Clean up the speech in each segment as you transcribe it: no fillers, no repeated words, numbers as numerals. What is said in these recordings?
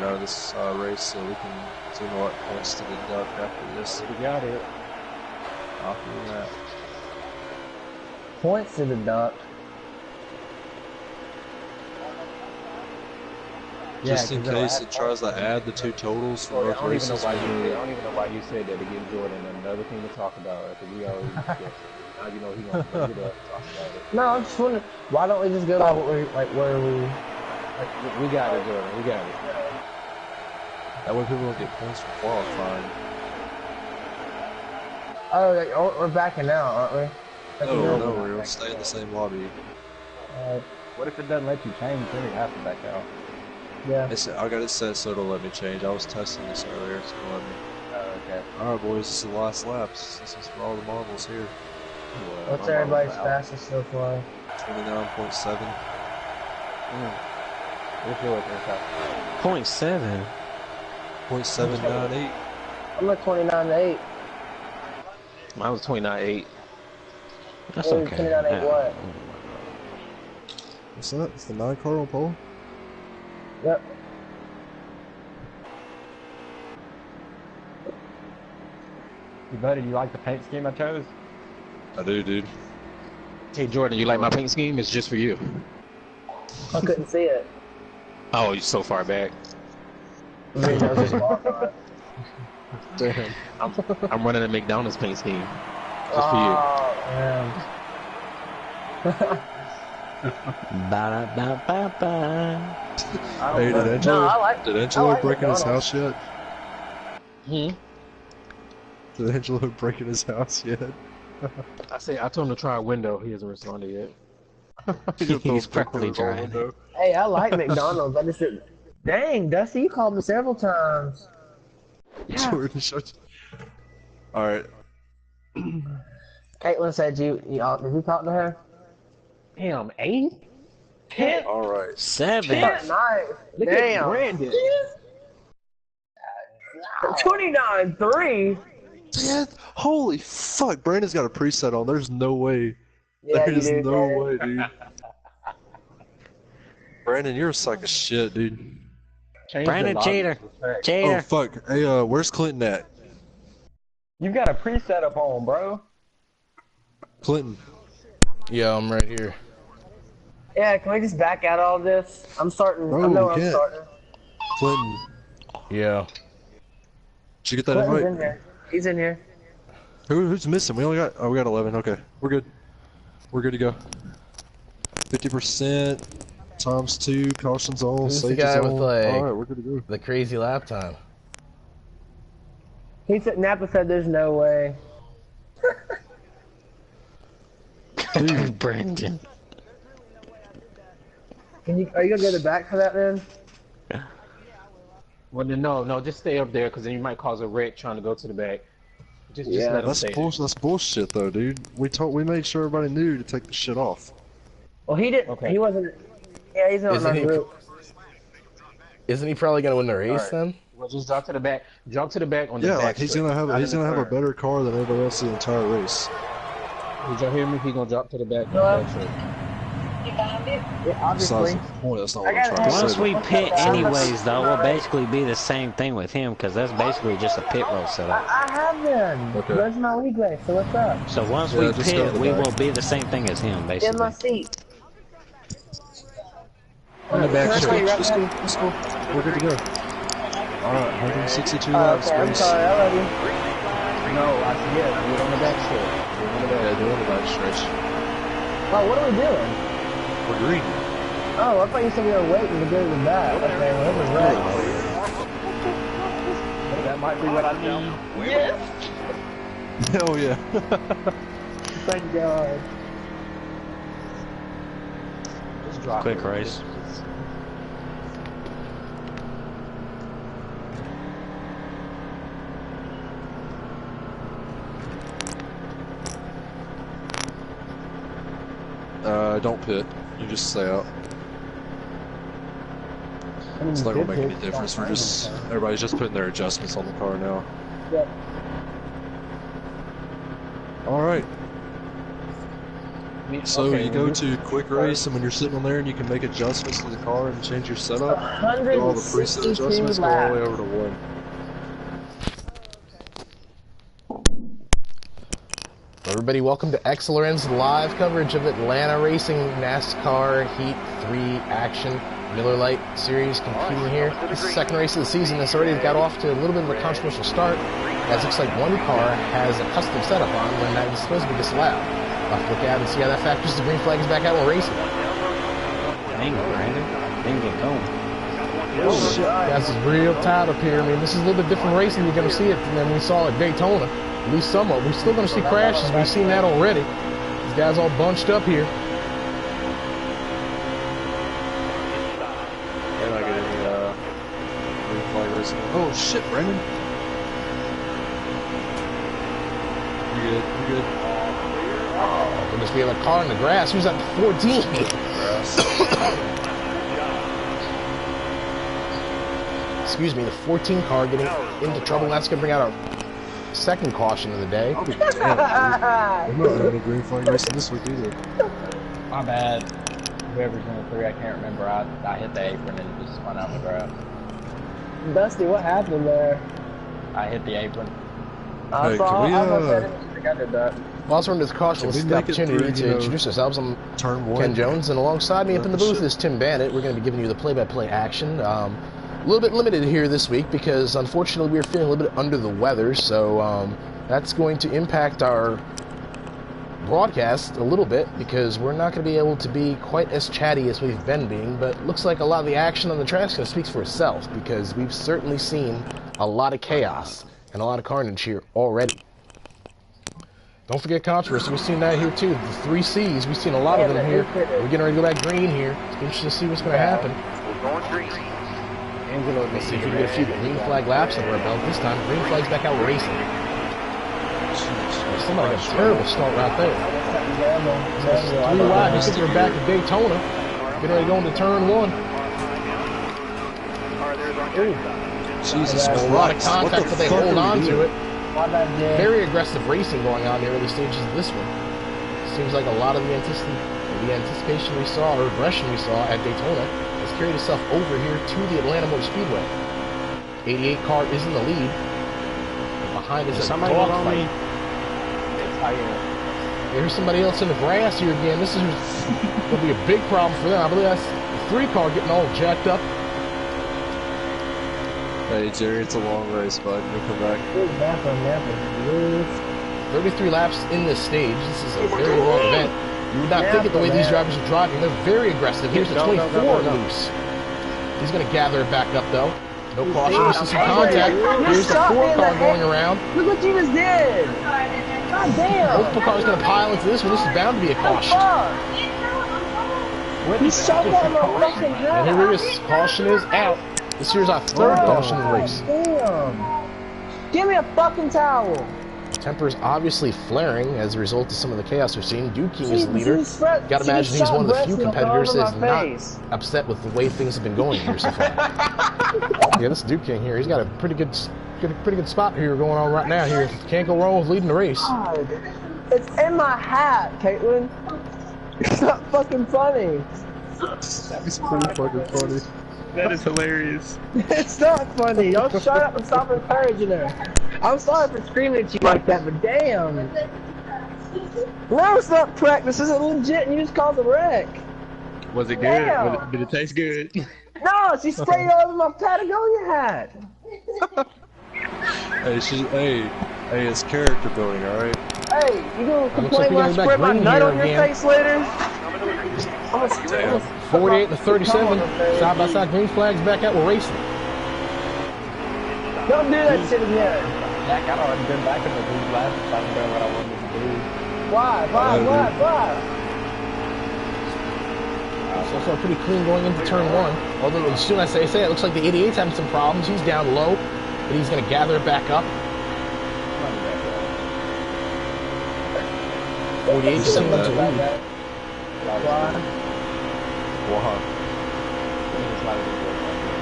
get out of this race so we can see what points to deduct after this. We got it. After that. Points to deduct. Just in case it tries to add the two totals for both races. I don't even know why you said that to give Jordan another thing to talk about after we already discussed it. Now you know he's gonna bring it up and talk about it. No, I'm just wondering, why don't we just go by what we, like, where we... We got it, Jordan. We got it. That way people don't get points for qualifying. Oh, we're backing out, aren't we? No, we'll stay in the same lobby. What if it doesn't let you change? Then we have to back out. Yeah. I got it set so it'll let me change. I was testing this earlier, it's gonna let me. Okay. Alright boys, this is the last laps. This is for all the marbles here. What's everybody's fastest so far? 29.7. What's yours, Inside? 0.7. 0.798. I'm at 29.8. Mine was 29.8. That's Hey, okay. 29.8 what? What's that? It's the 9 car on pole? Yep. Hey, buddy, you like the paint scheme I chose? I do, dude. Hey, Jordan, you like my paint scheme? It's just for you. I couldn't see it. Oh, you're so far back. Damn. I'm running a McDonald's paint scheme. Just for Ba-da-ba-ba-ba. Hey, did Angelo break in his house yet? you. Did Angelo break in his house yet? I told him to try a window. He hasn't responded yet. He's probably trying. Hey, I like McDonald's. I just didn't... Dang, Dusty, you called me several times. Jordan, shut. Alright. Caitlin said did you talk to her? Damn, 8? 10? Alright. 7. Nice. Look Damn. at Brandon. 29.3. Yeah, holy fuck, Brandon's got a preset on. There's no way. Yeah, There's you do, no Brandon. way, dude. Brandon, you're a sack of shit, dude. Brandon cheater. Oh Cheater. fuck. Hey, where's Clinton at? You got a preset up on, bro. Clinton. Yeah, I'm right here. Yeah, can we just back out all this? I'm starting. No, I know we I'm can't. starting. Clinton. Yeah. Did you get that Clinton's in invite? here. He's in here. Who's missing? We only got. Oh, we got 11. Okay, we're good. We're good to go. 50% times 2. Cautions on. Who's the Safety's guy with, on. like- All right, we're good to go. The crazy lap time. He said Napa said there's no way. Dude, Brandon. Are you gonna go to the back for that then? Well, no, just stay up there, because then you might cause a wreck trying to go to the back. Just let him that's stay. That's bullshit, though, dude. We made sure everybody knew to take the shit off. Well, he didn't. Okay. He wasn't. Yeah, he's not in Isn't our he- group. Isn't he probably gonna win the race Alright. then? Well, just drop to the back. Jump to the back on the Yeah, back like he's straight. gonna have Not he's in the gonna have a front. better car than everybody else in the entire race. Did y'all hear me? He gonna drop to the back. Hello? On the back straight. You found it? Yeah, That's obviously. not the point. That's not I what I'm got trying it. to Once say. we pit Alright. anyways, though, we'll basically be the same thing with him, because that's basically just a pit road setup. I have them. Okay. Where's my league race? So what's up? So once Yeah, we just go to pit, the we back. will be the same thing as him, In basically. my seat. On the back Can I straight. tell you Let's right go. now? Let's go. We're good to go. All right, 162 Oh, laps. okay, I'm race. sorry. I love you. No, I said yeah. Do it on the back straight. Do it on the back. Yeah, doing the back stretch. Oh, what are we doing? We're green. Oh, I thought you said we were waiting to go to the back. Okay, well, that was right. That might be what I need. Yes. Hell yeah. Thank God. Just drop Quick it. race. Don't pit. You just stay out. It's not gonna make any difference. We're just everybody's just putting their adjustments on the car now. Yep. All right. So Okay, you go to quick race, and when you're sitting on there, and you can make adjustments to the car and change your setup. All the preset 162 adjustments go all the way laps. over to 1. Everybody, welcome to XLRN's live coverage of Atlanta Racing NASCAR Heat 3 action. Miller Lite Series competing here. This is the second race of the season. It's already got off to a little bit of a controversial start, as it looks like one car has a custom setup on when that is supposed to be disallowed. I'll have to look at it and see how that factors. The green flag is back out while racing. Dang it, Brandon. Didn't get going. Oh, shit. Guys, it's real tight up here. I mean, this is a little bit different racing. You're going to see it than we saw at Daytona. At least some of them. We're still going to see crashes. We've seen that already. These guys all bunched up here. They're not getting green flag racing. Oh shit, Brandon. You good? You good? There must be a car in the grass. Who's at 14? Excuse me, the 14 car getting into trouble. That's going to bring out our second caution of the day. I'm not having a green flag racing this week either. My bad. Whoever's in the 3, I can't remember. I hit the apron and it just spun out the grass. Dusty, what happened there? I hit the apron. I Hey, saw. can we, I think I did that. Well, also under this caution, Can we it's the make it opportunity through, to you know, introduce ourselves. I'm Turn 1. Ken Jones, and alongside me up in the booth Shit. is Tim Bannett. We're going to be giving you the play-by-play action. A little bit limited here this week because, unfortunately, we're feeling a little bit under the weather, so that's going to impact our broadcast a little bit because we're not going to be able to be quite as chatty as we've been being, but it looks like a lot of the action on the track speaks for itself because we've certainly seen a lot of chaos and a lot of carnage here already. Don't forget controversy. We've seen that here too. The 3 C's. We've seen a lot of them here. We're getting ready to go back green here. It's interesting to see what's going to happen. Let's see if we can get a few green flag laps under our belt this time. Green flag's back out racing. Somebody got a terrible start right there. 3 wide. You think they're back at Daytona. Getting ready to go into turn 1. Jesus A Christ. lot of contact, but they hold on to it. Very Very aggressive racing going on in the early stages of this one. Seems like a lot of the anticipation we saw, or aggression we saw at Daytona, has carried itself over here to the Atlanta Motor Speedway. 88 car is in the lead. And behind is a Somebody on me. dogfight. There's somebody else in the grass here again. This is going to be a big problem for them. I believe that's the 3 car getting all jacked up. Hey Jerry, it's a long race, bud. You'll come back. 33 laps in this stage. This is a very long event. You would not think it the way these drivers are driving. They're very aggressive. Here's the 24 loose. He's going to gather it back up, though. No caution. This is some contact. Here's the 4 car going around. Look what you just did! God damn! Multiple cars going to pile into this one. This is bound to be a caution. He shot that on my fucking head! And here it is. Caution is out. This here's our 3rd caution in the race. Damn! Give me a fucking towel! Temper is obviously flaring as a result of some of the chaos we're seeing. Duke King is the leader. Jesus, Got to imagine he's one of the few competitors that's that is not upset with the way things have been going here so far. Yeah, this is Duke King here. He's got a pretty good spot here going on right now here. Can't go wrong with leading the race. God, it's in my hat, Caitlin. It's not fucking funny. It's pretty fucking funny. That is hilarious. It's not funny. Y'all shut up and stop encouraging her. I'm sorry for screaming at you like that, but damn. No, it's not practice. This isn't legit, and you just caused a wreck. Was it good? Damn. Did it taste good? No, she sprayed all over my Patagonia hat. Hey, it's character building, alright? Hey, you gonna Looks complain like when I we got spray my green nut here on your again. face later? 48 to 37. Side by side green flags back out. We're racing. Don't do that shit again. Jack, I'd already been back in the booth last time I done what I wanted to do. Why? So pretty clean going into turn 1. Although as soon as I say it looks like the 88's having some problems. He's down low, but he's going to gather it back up. 48 Who seems said to that? lead. Wow.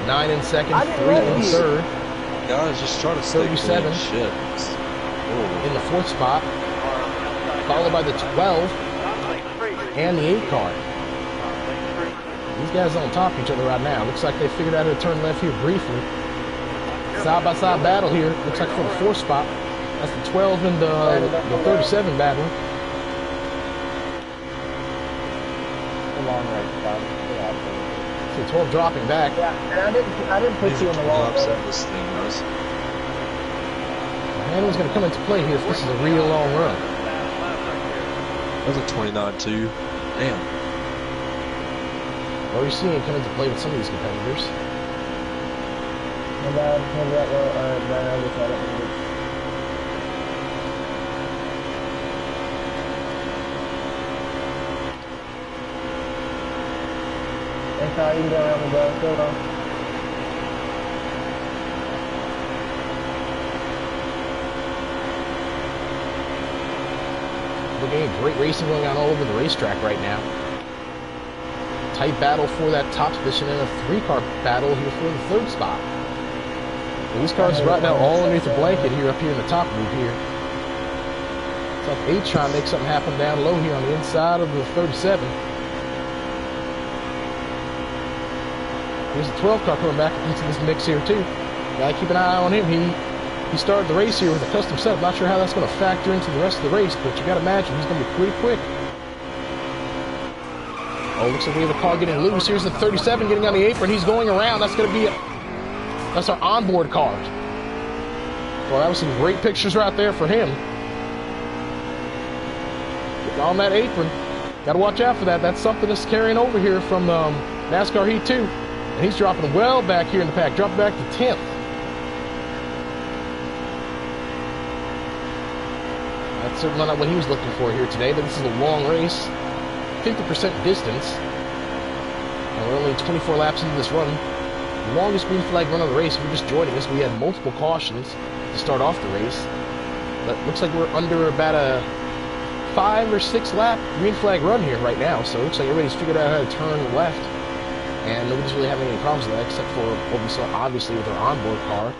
9 in second, I didn't 3 in race. third. Guys, just try to stay 37. clean. Shit. In the 4th spot, followed by the 12. and the 8 car. These guys are on top of each other right now. Looks like they figured out how to turn left here briefly. Side-by-side battle here. Looks like for the 4th spot. That's the 12 and the 37 battling. The long right spot. So 12 dropping back. Yeah, and I didn't put you in the long upset run. this thing does. Handling's going to come into play here if this is a real long run. That's a 29-2. Damn. Already seeing it come into play with some of these competitors. My bad, maybe that will, I guess I don't need it. Thanks, how you can go around the bus, go on. Looking at great racing going on all over the racetrack right now. Tight battle for that top position and a 3-car battle here for the 3rd spot. And these cars right now all underneath the blanket here up here in the top group here. It's like 8 trying to make something happen down low here on the inside of the 37. Here's the 12 car coming back into this mix here too. Gotta keep an eye on him. He started the race here with a custom setup. Not sure how that's going to factor into the rest of the race, but you gotta imagine he's going to be pretty quick. Oh, looks like we have a car getting loose. Here's the 37 getting on the apron. He's going around. That's going to be that's our onboard car. Well, that was some great pictures right there for him. Getting on that apron. Got to watch out for that. That's something that's carrying over here from NASCAR Heat 2. And he's dropping well back here in the pack. Dropping back to 10th. That's certainly not what he was looking for here today, but this is a long race. 50% distance. And we're only 24 laps into this run. The longest green flag run of the race. If you're just joining us, we had multiple cautions to start off the race. But looks like we're under about a 5 or 6 lap green flag run here right now. So it looks like everybody's figured out how to turn left. And nobody's really having any problems with that, except for what we saw obviously with our onboard car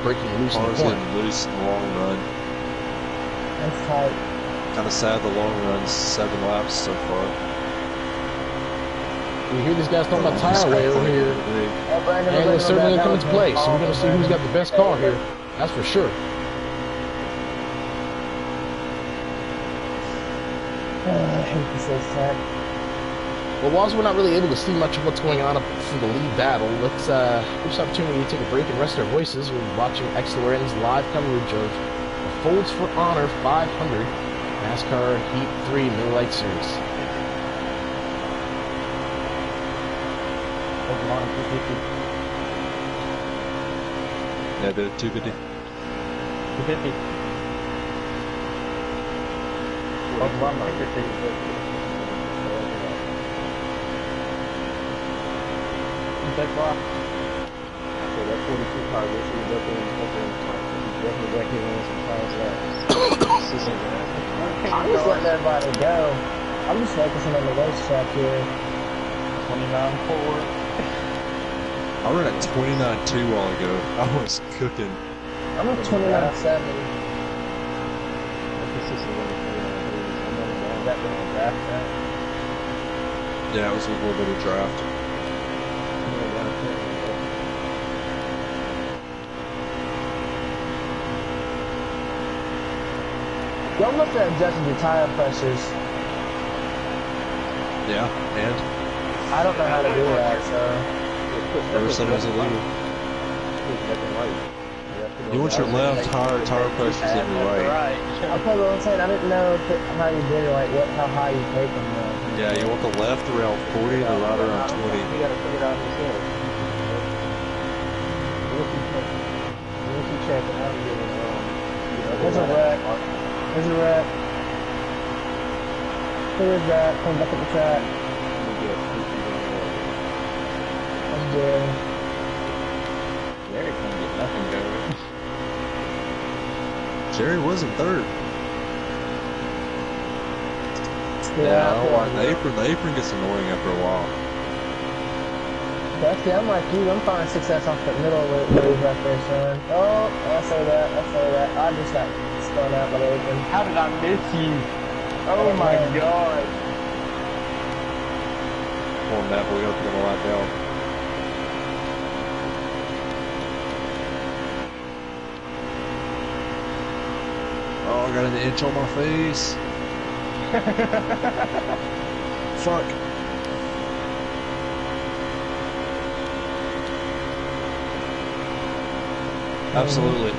breaking loose in the Cars corner. getting loose in the long run. That's tight. Kind of sad the long run's 7 laps so far. You hear these guys talking about tire wear over here. Oh, Brandon, And it's certainly going to come into play, so we're going to see who's got the best car here. That's for sure. I hate this race track. Well, whilst we're not really able to see much of what's going on up for the lead battle, let's give us an opportunity to take a break and rest our voices. We're watching XLRN's live coverage of the Folds for Honor 500 NASCAR Heat 3 Miller Lite Series. Yeah, the 250. 250. That car. So that 42 car, this is definitely wrecking on some tires left. I'm just letting everybody go. I'm just focusing on the racetrack here. 29.4. I ran at 29.2 a while ago. I was cooking. I'm at 29.7. Yeah, it was a little bit of draft. Y'all must have adjusted your tire pressures. Yeah, and I don't know how to do that, so. ever since it was illegal. You want your left tire pressures in your right. Okay, well, I'm saying I didn't know how you did it, like how high you take them. Yeah, you want the left around 40 and the right around 20. You gotta figure it out yourself. We'll keep checking out and getting There's a wreck. There's a wreck. Who is that? Come back up the track. I'm dead. Larry can't get nothing going. Jerry wasn't third. Yeah, I don't like the apron. The apron gets annoying after a while. Actually, I'm like you. I'm finding success off the middle of the right there, son. Oh, I say that. I just got spun out by the apron. How did I miss you? Oh my god. for him, Matt, but we gotta put him a lap down. Oh, I got an inch on my face. Fuck. Absolutely.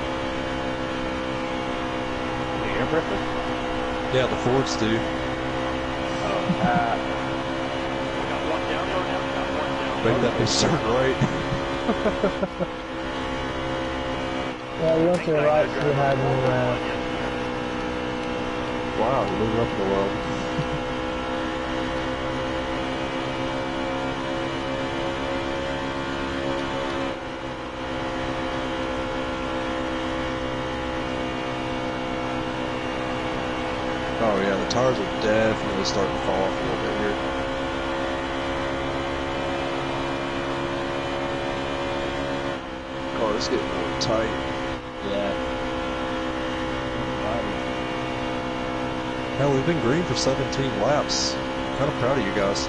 The air pressure? Yeah, the Fords do. Make that be certain right. Yeah, you went to the right, so you had me, Wow, we're moving up in the world. Oh yeah, the tires are definitely starting to fall off a little bit here. Car is getting really tight. Yeah. Hell, we've been green for 17 laps. Kind of proud of you guys.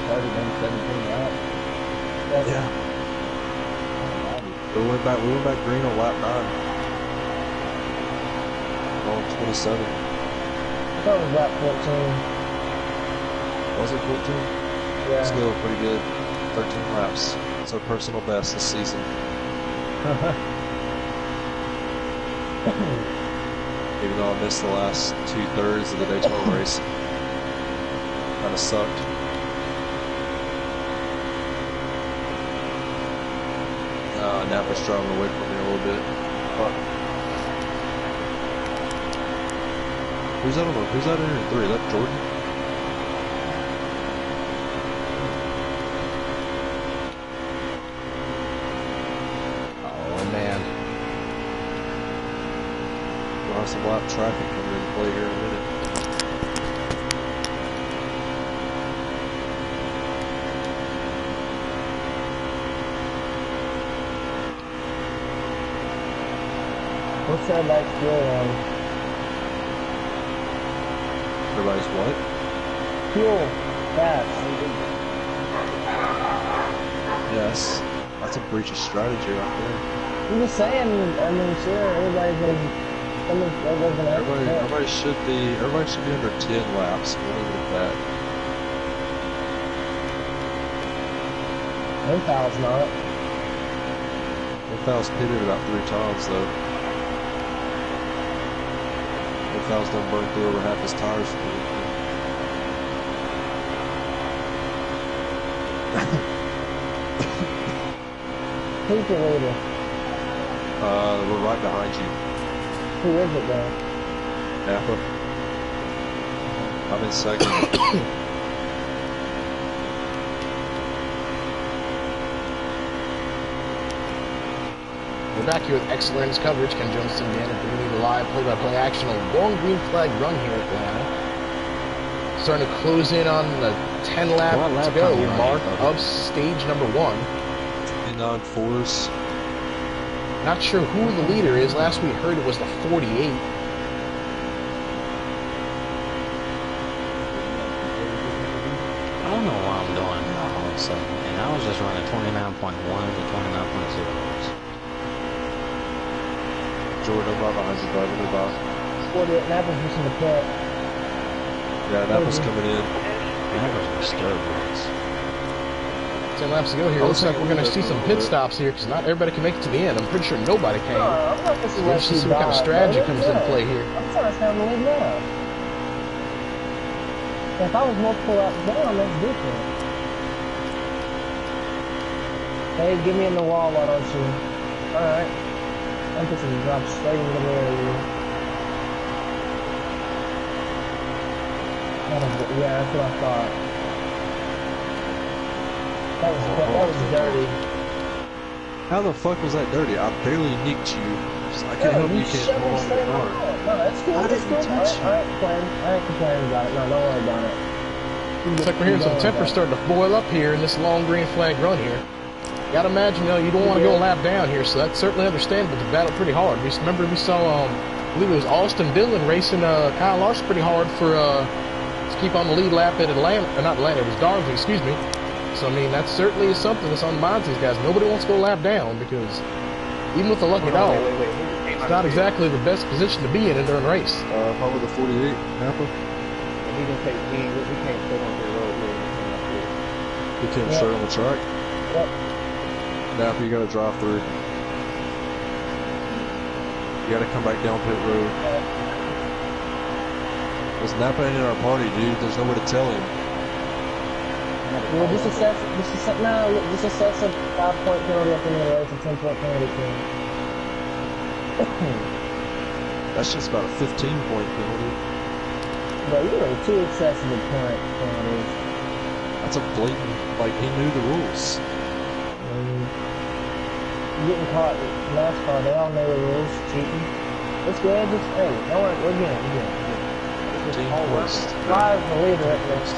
Already done 17 laps. Yeah. We went back green on lap 9. On 27. I thought it was lap 14. Was it 14? Yeah. Still pretty good. 13 laps. It's our personal best this season. Even though I missed the last 2/3 of the Daytona race. Kind of sucked. Napa's driving away from me a little bit. Fuck. Who's that in here? 3? Is that Jordan? Oh man. We'll have some lap traffic coming into play here in a minute. What's that like fuel on? Everybody's what? Fuel. Gas. Yes. That's a breach of strategy right there. I'm just saying, I mean, sure, everybody's gonna have Everybody should be under 10 laps. We'll leave it at that. Impal's not. Impal's pitted about 3 times though. Impal's done burned through over half his tires for the weekend. Who's your leader? We're right behind you. Who is it though? Napa. I'm in second. We're back here with excellent coverage. Ken Jones and Dan bringing you the live play-by-play action. A long green flag run here at Atlanta. Starting to close in on the 10 lap to go mark of stage number 1. 29 fours. Not sure who the leader is. Last we heard it was the 48. I don't know what I'm doing now all of a sudden. And I was just running 29.1 to 29.0s. Jordan, I'm right behind you, bud. Goodbye. 48 Napa's just in the pit. Yeah, Napa's coming in. That was a steroids. 10 laps to go here. Looks like we're going to see some pit stops here because not everybody can make it to the end. I'm pretty sure nobody can. I'm not just We'll see some kind of strategy comes into play here. I'm trying to stand the lead now. If I was multiple laps down, that's different. Hey, get me in the wall, why don't you? Alright. I'm just gonna drop straight into the middle of you. Yeah, that's what I thought. That was dirty. How the fuck was that dirty? I barely nicked you. I can't help you can't hold on to the car. No, that's cool. I didn't touch you. I ain't complaining about it. No, don't worry about it. Looks like we're hearing some temper starting to boil up here in this long green flag run here. Gotta imagine, you don't want to go a lap down here, so that's certainly understandable to battle pretty hard. Remember we saw, I believe it was Austin Dillon racing Kyle Larson pretty hard for keep on the lead lap at Atlanta, or not Atlanta, it was Darlington, excuse me. So, I mean, that certainly is something that's on the minds of these guys. Nobody wants to go a lap down because even with a lucky dog, it's not exactly the best position to be in during a race. Probably the 48, Napa. We can't stay on the road here. You can't start on the track. Yep. Napa, you gotta drive through. You gotta come back down pit road. There's Napa ain't in our party, dude. There's nowhere to tell him. Well, just assess a 5-point penalty at the end of the race, a 10-point penalty too. That's just about a 15-point penalty. But you know, 2 excessive point penalties. That's a blatant, like, he knew the rules. Getting caught in NASCAR, they all know the rules, cheating. Let's go ahead, hey, don't worry, we're getting. 15 points. Five the leader at least.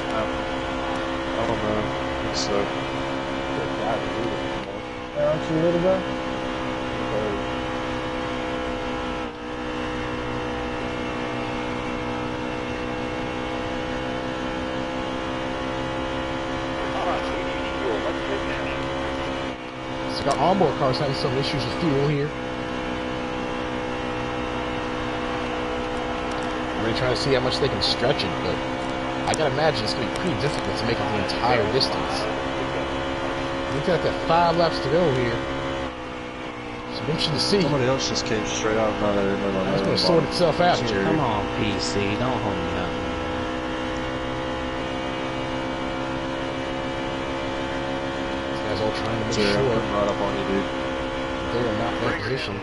I don't know. I think so. Aren't you ready to go? So our onboard cars having some issues with fuel here. Really trying to see how much they can stretch it, but I gotta imagine it's gonna be pretty difficult to make it the entire distance. We've got that 5 laps to go here. So interesting to see. Somebody else just came straight out of there. It's gonna sort itself out here. Come on, PC, don't hold me up. These guys all trying to make Jerry, I'm sure putting right up on you, dude. they are not in that position.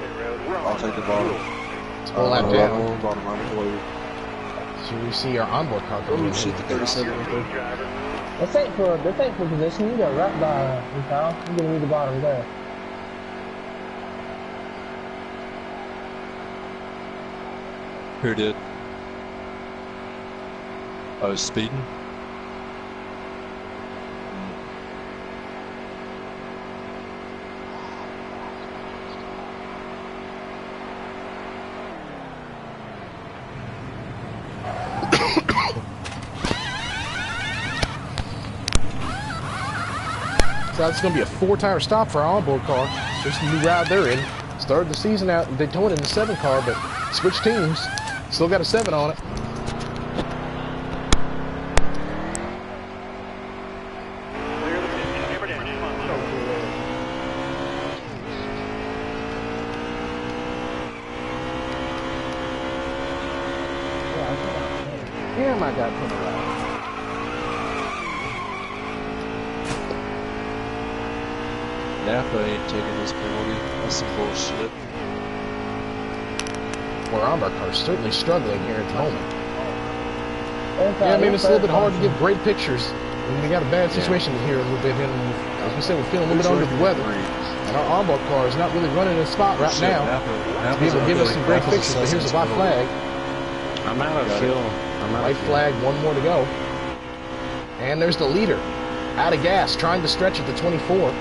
I'll take the bottom. It's all lap down. Bottom right below. So we see our onboard car coming Oh in. shit, the 37 right there. Let's take for position. You go right by me, Kyle. You're gonna need the bottom there. Who did? Oh, speeding? So it's going to be a 4-tire stop for our onboard car. Just a new ride they're in. Started the season out in Daytona in the 7 car, but switched teams. Still got a 7 on it. Damn, I got penalized. Napa ain't taking this penalty. That's some bullshit. Well, our onboard car is certainly struggling here at the moment. Yeah, I mean, it's a little bit hard to get great pictures when we got a bad situation here a little bit. And as we said, we're feeling a little bit under the weather. And our onboard car is not really running in a spot right now to be able to give us some great pictures. But here's a white flag. I'm out of fuel. White flag, 1 more to go. And there's the leader. Out of gas, trying to stretch it to 24.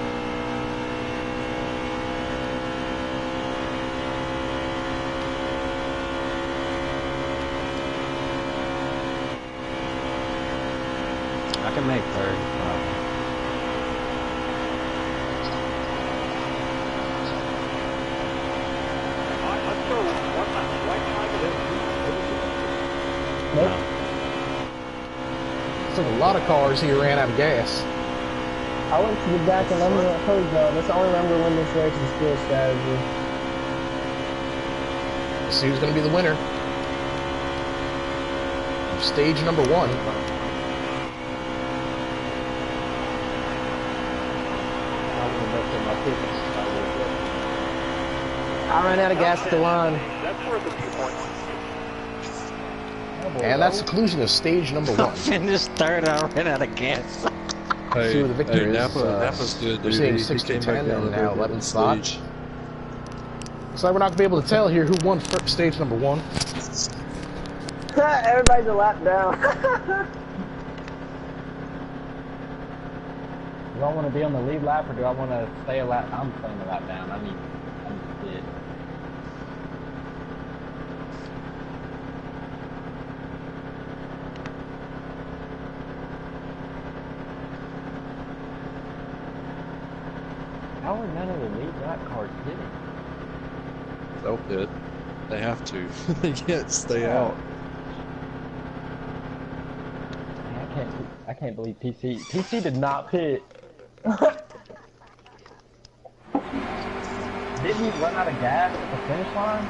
I can make 3rd, probably. Nope. So a lot of cars here ran out of gas. I went to the back and I'm gonna code though. That's the only way I'm gonna win this race is skill strategy. Let's see who's going to be the winner of stage number 1. I ran out of gas to run. And that's the conclusion of stage number 1. Finished 3rd, I ran out of gas. Hey, see who the victor is. Napa's good, We're dude. seeing He 6 to came 10 back down and to now the 11 spot. stage. Looks like we're not going to be able to tell here who won stage number 1. Everybody's a lap down. Do I want to be on the lead lap or do I want to stay a lap? I'm staying a lap down. I need to get. How are none of the Lite cars hitting? They'll pit. They have to. They can't stay out. I can't believe PC did not pit. Didn't he run out of gas at the finish line?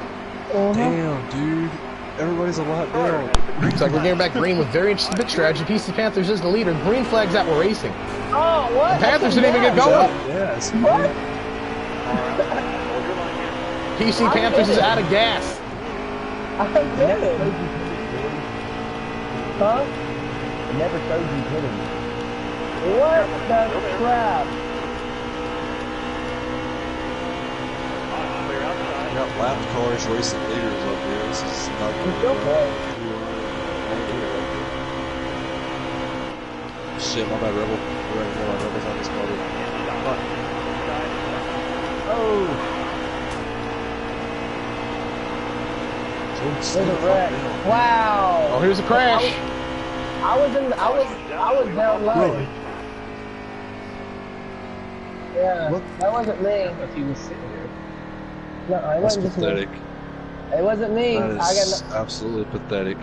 Damn, dude. Everybody's a lot down. Looks like we're getting back green with very interesting pit strategy. PC Panthers is the leader. Green flags out, we're racing. Oh, what? The Panthers didn't even get going. Yes. What? PC Panthers is out of gas. I did it. Huh? It never showed you hitting. What the crap? Got lap cars racing leaders up here. This is not good. Okay. Shit, my bad, Rebel. We're running more on Rebels on this motor. Oh, there's a wreck. Wow. Oh, here's a crash. I was down low. Really? Yeah, What? that wasn't me. If he was sitting here. No, it That's wasn't just me. pathetic. It wasn't me. That I is got absolutely pathetic.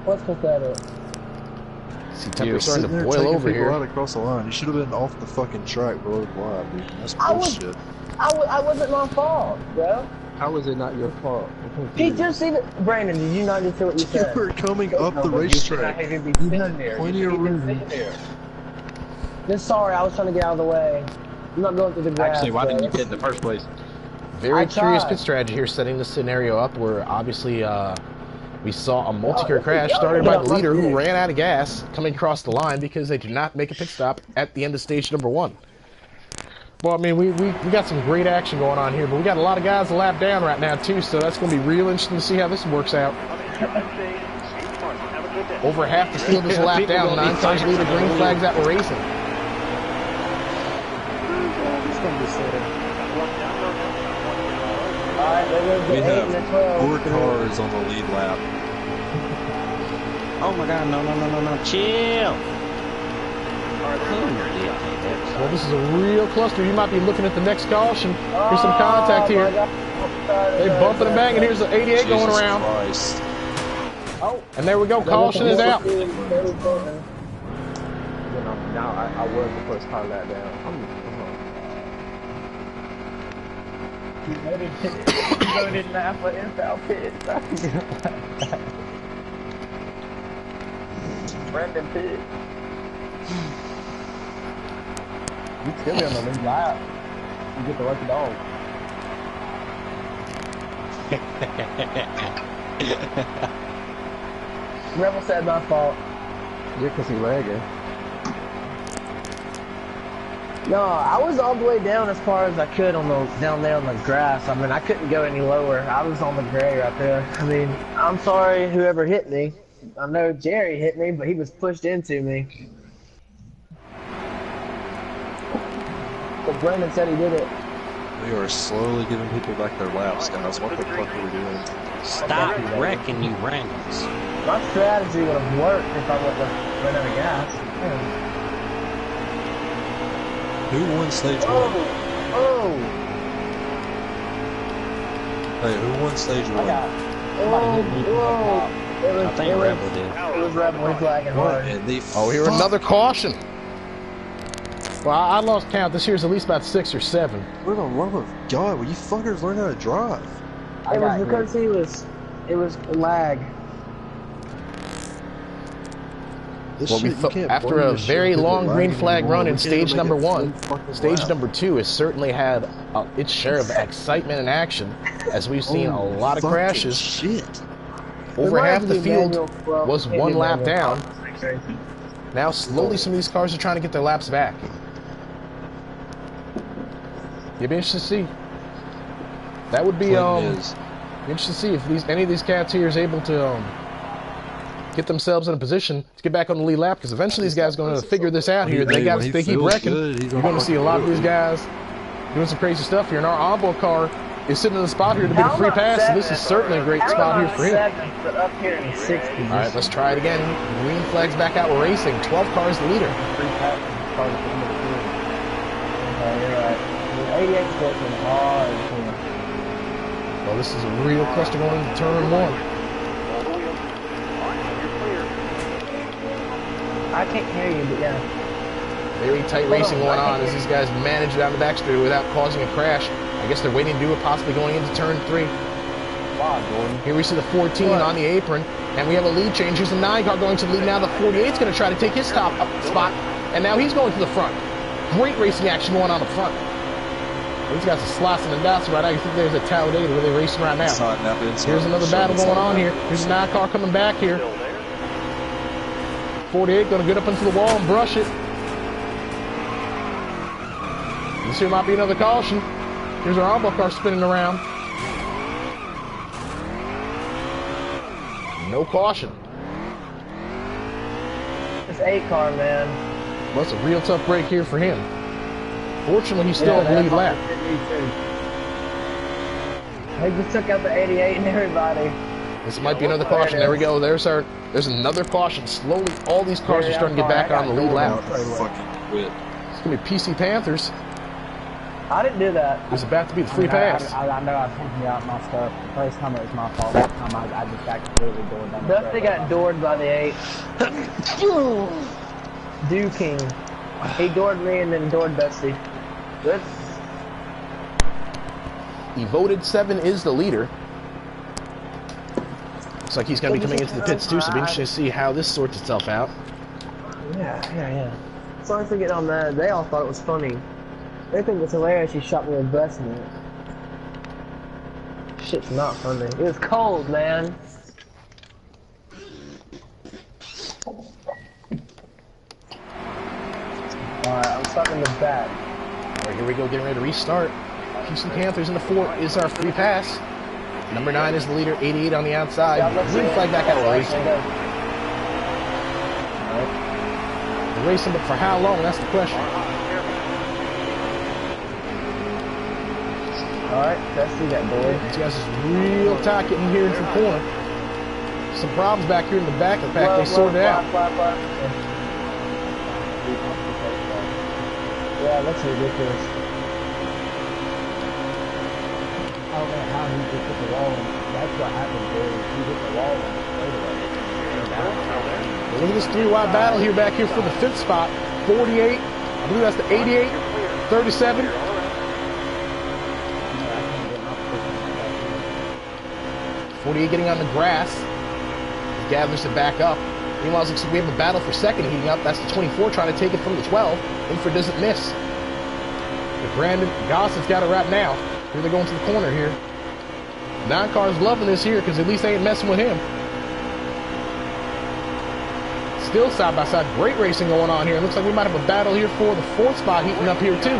what's pathetic? See, You're temperature's starting sitting to there boil taking over people here. out across the line. You should have been off the fucking track below the line, dude. That's I was- bullshit. I wasn't my fault, bro. How is it not your fault? Did you see the Brandon? Did you not just hear what you You said? were coming up the racetrack. You had plenty of room. Just sorry, I was trying to get out of the way. I'm not going through the grass. Actually, why didn't you bro. pit in the first place? Very I curious tried. pit strategy here, setting the scenario up where obviously we saw a multi-car Oh, crash yeah, started by yeah, the leader who yeah. ran out of gas coming across the line because they did not make a pit stop at the end of stage number 1. Well, I mean, we got some great action going on here, but we got a lot of guys a lap down right now too, so that's going to be real interesting to see how this works out. Over half the field is a lap down. 9 cars leader, green flags out, we're racing. Alright, they're going to We get 8 and a have 12. 4 cars on the lead lap. Oh my god, no, chill. Well, this is a real cluster. You might be looking at the next caution. Here's some contact Oh, here. my God. They bumping and banging. Here's the 88 going Jesus around. Christ. Oh, And there we go. Caution is out. Now I was the first car lap down. You voted Napa infout pit. Brandon pit. You still be on the lead lap. You get the lucky dog. Rebel said my fault. Yeah, because he lagging. No, I was all the way down as far as I could on the down there on the grass. I mean, I couldn't go any lower. I was on the gray right there. I mean, I'm sorry whoever hit me. I know Jerry hit me, but he was pushed into me. But Brandon said he did it. We are slowly giving people back their laps, guys. What the fuck are we doing? Stop wrecking, you randoms. My strategy would have worked if I would have run out of gas. Man. Who won stage 1? Oh! Hey, who won stage 1? Oh! It was, I think Rebel did. It was Rebel. He's lagging What hard. in the Oh, here fuck? another caution. Well, I lost count. This here's at least about 6 or 7. For the love of God, will you fuckers learn how to drive? It was because it was lag. This Well, shit, you can't after blame a this shit very because long they're green lagging flag anymore. run We in can't even stage make number it 1, full fucking stage lap. number 2 has certainly had its share of excitement and action, as we've seen a lot of Fucking crashes. Shit. Over half the field was 1 lap down. Crazy. Now slowly some of these cars are trying to get their laps back. You'd be interested to see. That would be Clinton is. interesting to see if any of these cats here is able to get themselves in a position to get back on the lead lap, because eventually these guys are going to figure this out here. They got, When he they keep feels wrecking. good, he's You're going to see a lot of these guys doing some crazy stuff here. And our onboard car is sitting in the spot here to be the free pass, and this is certainly a great spot here for him. But up here in the 60s. All right, let's try it again. Green flags back out. We're racing. 12 cars the leader. Oh, you're right. 88's pushing hard. Well, this is a real cluster going into turn one. I can't hear you, but yeah. Very tight racing going on as these guys manage down the backstreet without causing a crash. I guess they're waiting to do it possibly going into turn 3. Wow, Jordan. Here we see the 14 on the apron, and we have a lead change. Here's the 9 car going to the lead now. The 48's going to try to take his top up spot, and now he's going to the front. Great racing action going on up front. These guys are slicing and dicing right now. You think there's a Talladega where they're racing right now. Here's another battle going on here. Here's the 9 car coming back here. 48 going to get up into the wall and brush it. This here might be another caution. Here's our Armbar car spinning around. No caution. It's 8 car, man. Well, it's a real tough break here for him. Fortunately, he's still on the lead lap. He just took out the 88 and everybody. This might be another caution. There we go. There's another caution. Slowly, all these cars are starting to get back on the lead lap. Fucking quit. It's going to be PC Panthers. I didn't do that. It's about to be the free pass. I know I was thinking out my stuff. The first time it was my fault. That time I just got completely doored down the Dusty got doored by the 8. King. He doored me and then doored Dusty. Good. He voted 7 is the leader. Looks like he's going to be coming into the pits too, so it'll be interesting to see how this sorts itself out. Yeah. Sorry for getting on that. They all thought it was funny. They think it's hilarious you shot me with busting it. Shit's not funny. It was cold, man. Alright, I'm starting in the back. Alright, here we go, getting ready to restart. PC Panthers in the 4 is our free pass. Number 9 is the leader, 88 on the outside. Green flag back out of racing. They're racing, but for how long? That's the question. Alright, Dusty got doored. These guys is real tight getting here into the corner. Some problems back here in the back. In fact, they sorted it out. Yeah, that's ridiculous. I don't know how he just hit the wall. That's what happened there. He hit the wall and Well, look at this 3-wide battle here back here for the 5th spot. 48, I believe that's the 88, 37. 48 getting on the grass. He gathers it back up. Meanwhile, it looks like we have a battle for second heating up. That's the 24 trying to take it from the 12. Inford doesn't miss. But Brandon Goss's got it right now. Here they go into the corner here. 9 car's loving this here because at least they ain't messing with him. Still side by side. Great racing going on here. It looks like we might have a battle here for the 4th spot heating up here too.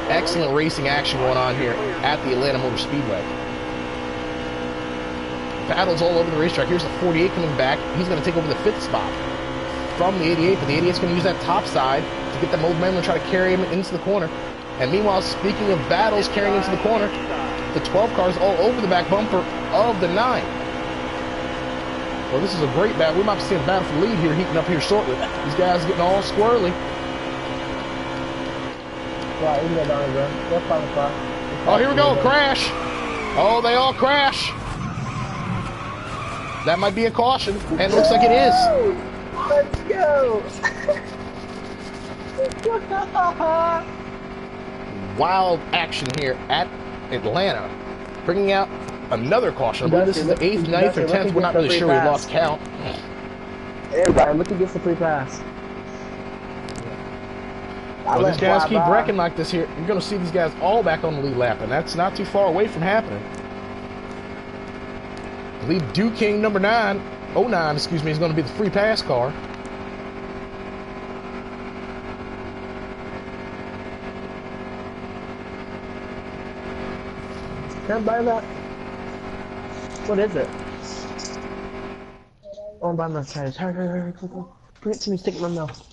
Excellent racing action going on here at the Atlanta Motor Speedway. Battles all over the racetrack. Here's the 48 coming back. He's going to take over the 5th spot from the 88, but the 88's going to use that top side to get that momentum and try to carry him into the corner. And meanwhile, speaking of battles carrying into the corner, the 12 car's all over the back bumper of the 9. Well, this is a great battle. We might be seeing a battle for the lead here, heating up here shortly. These guys are getting all squirrely. Right, you can go down, bro. Go 5 o'clock. Oh, here we go. Crash. Oh, they all crash. That might be a caution, and it looks like it is. Let's go. Wild action here at Atlanta, bringing out another caution. I believe this is the 8th, 9th, or 10th. We're not really sure. We've lost count. Everybody, look who gets the free pass. Well, these guys keep wrecking like this here. You're going to see these guys all back on the lead lap, and that's not too far away from happening. I believe Duke King number 09, excuse me, is going to be the free pass car. Can I buy that? What is it? Oh, I'm buying my tires. Hurry, quick. Bring it to me, stick it in my mouth.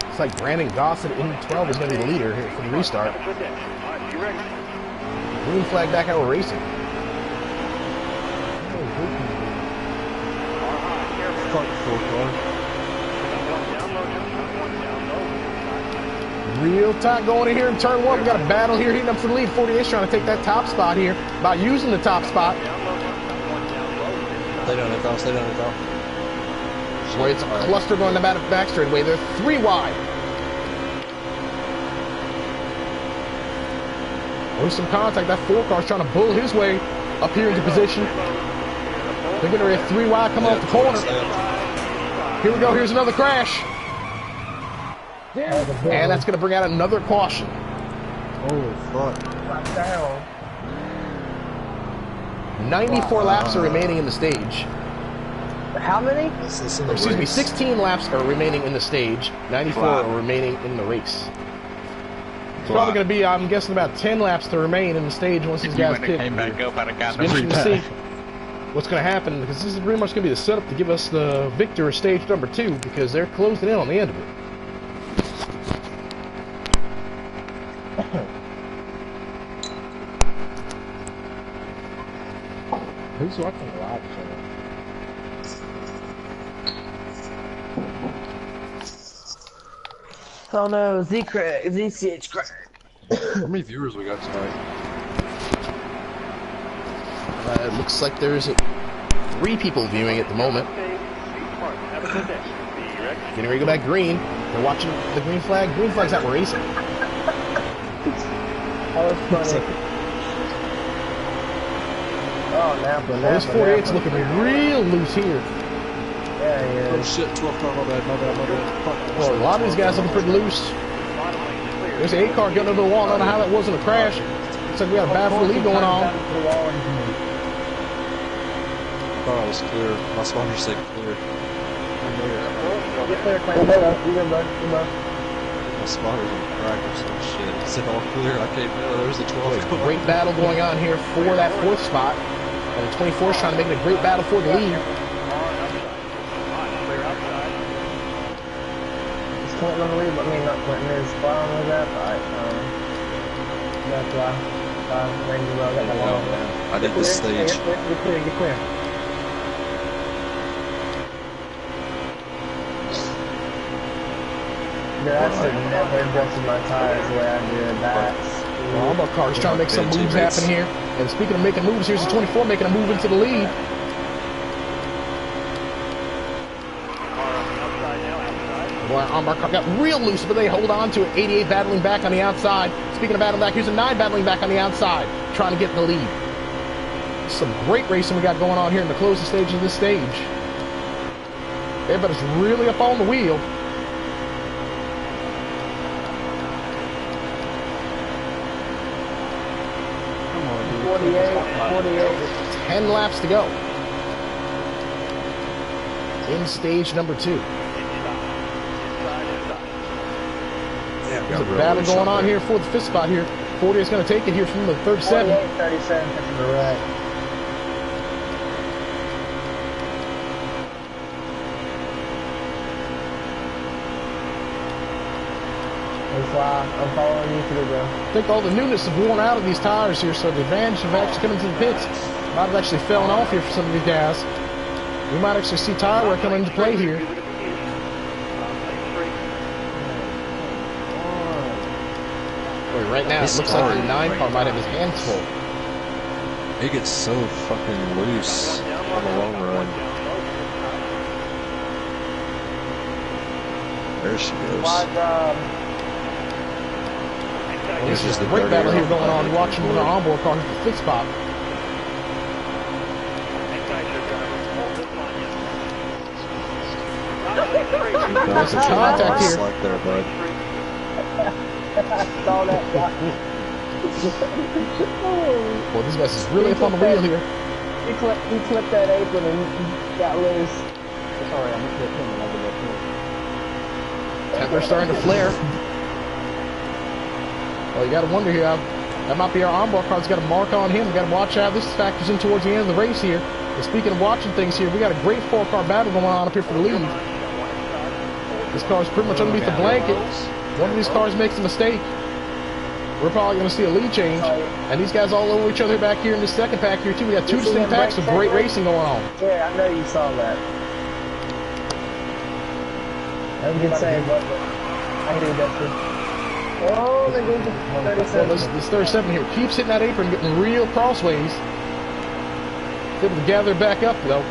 It's like Brandon Gossett in 12 is going to be the leader here for the restart. Green flag back out of racing. caught the 4 car. Real tight going in here in turn 1. We got a battle here heating up for the lead. 48's trying to take that top spot here. About using the top spot. Stay down it, stay down it, Boy, it's a cluster going about the back straightaway. They're 3 wide. There's some contact. That 4 car's trying to bull his way up here into position. They're going to be 3 wide coming off the corner. Here we go. Here's another crash. And that's going to bring out another caution. Oh, fuck. 94 laps are remaining in the stage. How many? Excuse me, 16 laps are remaining in the stage. 94 are remaining in the race. It's probably going to be, I'm guessing, about 10 laps to remain in the stage once these guys pit. Came back up, I'd have gotten It's interesting to see what's going to happen, because this is pretty much going to be the setup to give us the victor of stage number 2, because they're closing in on the end of it. Who's watching the live show? Oh no, ZCH Craig. How many viewers we got tonight? It looks like there's 3 people viewing at the moment. Getting ready to go back green. They're watching the green flag. Green flag's out racing. That was funny. Oh, Napa. This 48's looking real loose here. Yeah, yeah. Oh shit, 12 car, my bad. Fuck. Well, a lot of these guys looking pretty loose. There's an 8 car getting over the wall. I don't know how that wasn't a crash. Looks like we got a battle for the lead going on. I thought I was clear. My sponsor said clear. Get clear, Clay. You good, bud. My spotter's on crack or some shit. It said all clear. I can't know. There's the 12 car. Great battle going on here for that 4th spot. And the 24's trying to make it a great battle for the lead. Is Clinton on the lead? I mean, not Clinton. Is Brown with that? Alright, that's why. Randy Well got the long one. I did this stage. Get clear. Dude, I should never adjusted my tires the way I did that. Well, Armbar Car's trying to make some moves happen here. And speaking of making moves, here's the 24 making a move into the lead. Boy, Armbar Car got real loose, but they hold on to it. 88 battling back on the outside. Speaking of battling back, here's a 9 battling back on the outside, trying to get in the lead. Some great racing we got going on here in the closing stage of this stage. Everybody's really up on the wheel. Come on, dude. 48. 10 laps to go. In stage number 2. There's a battle going on here for the 5th spot here. 40 is going to take it here from the 37. 37 to the right. I'm following you through, bro. I think all the newness have worn out of these tires here, so the advantage of actually coming to the pits might have actually fallen off here for some of these guys. We might actually see tire wear come into play here. Boy, right now it looks like the 9 car might have his hands full. It gets so fucking loose on the long run. There she goes. This is a great battle here going on. Watching the onboard car for the 5th spot. There's some contact here. Like there, bud. Saw that guy. Boy, these guys is really up on the wheel here. He clipped that apron and got loose. Sorry, I'm gonna him another bit. They're starting to flare. Well, you got to wonder here. That might be our onboard car. It's got a mark on him. We got to watch out. This factors in towards the end of the race here. And speaking of watching things here, we got a great 4-car battle going on up here for the lead. This car's pretty much underneath the blanket. One of these cars makes a mistake, we're probably going to see a lead change. And these guys all over each other back here in the 2nd pack here too. We got 2 distinct packs of great racing going on. Yeah, I know you saw that. That was a good save, but I can do that too. Oh, they go to 37. This 37 here keeps hitting that apron, getting real crossways. Able to gather back up though.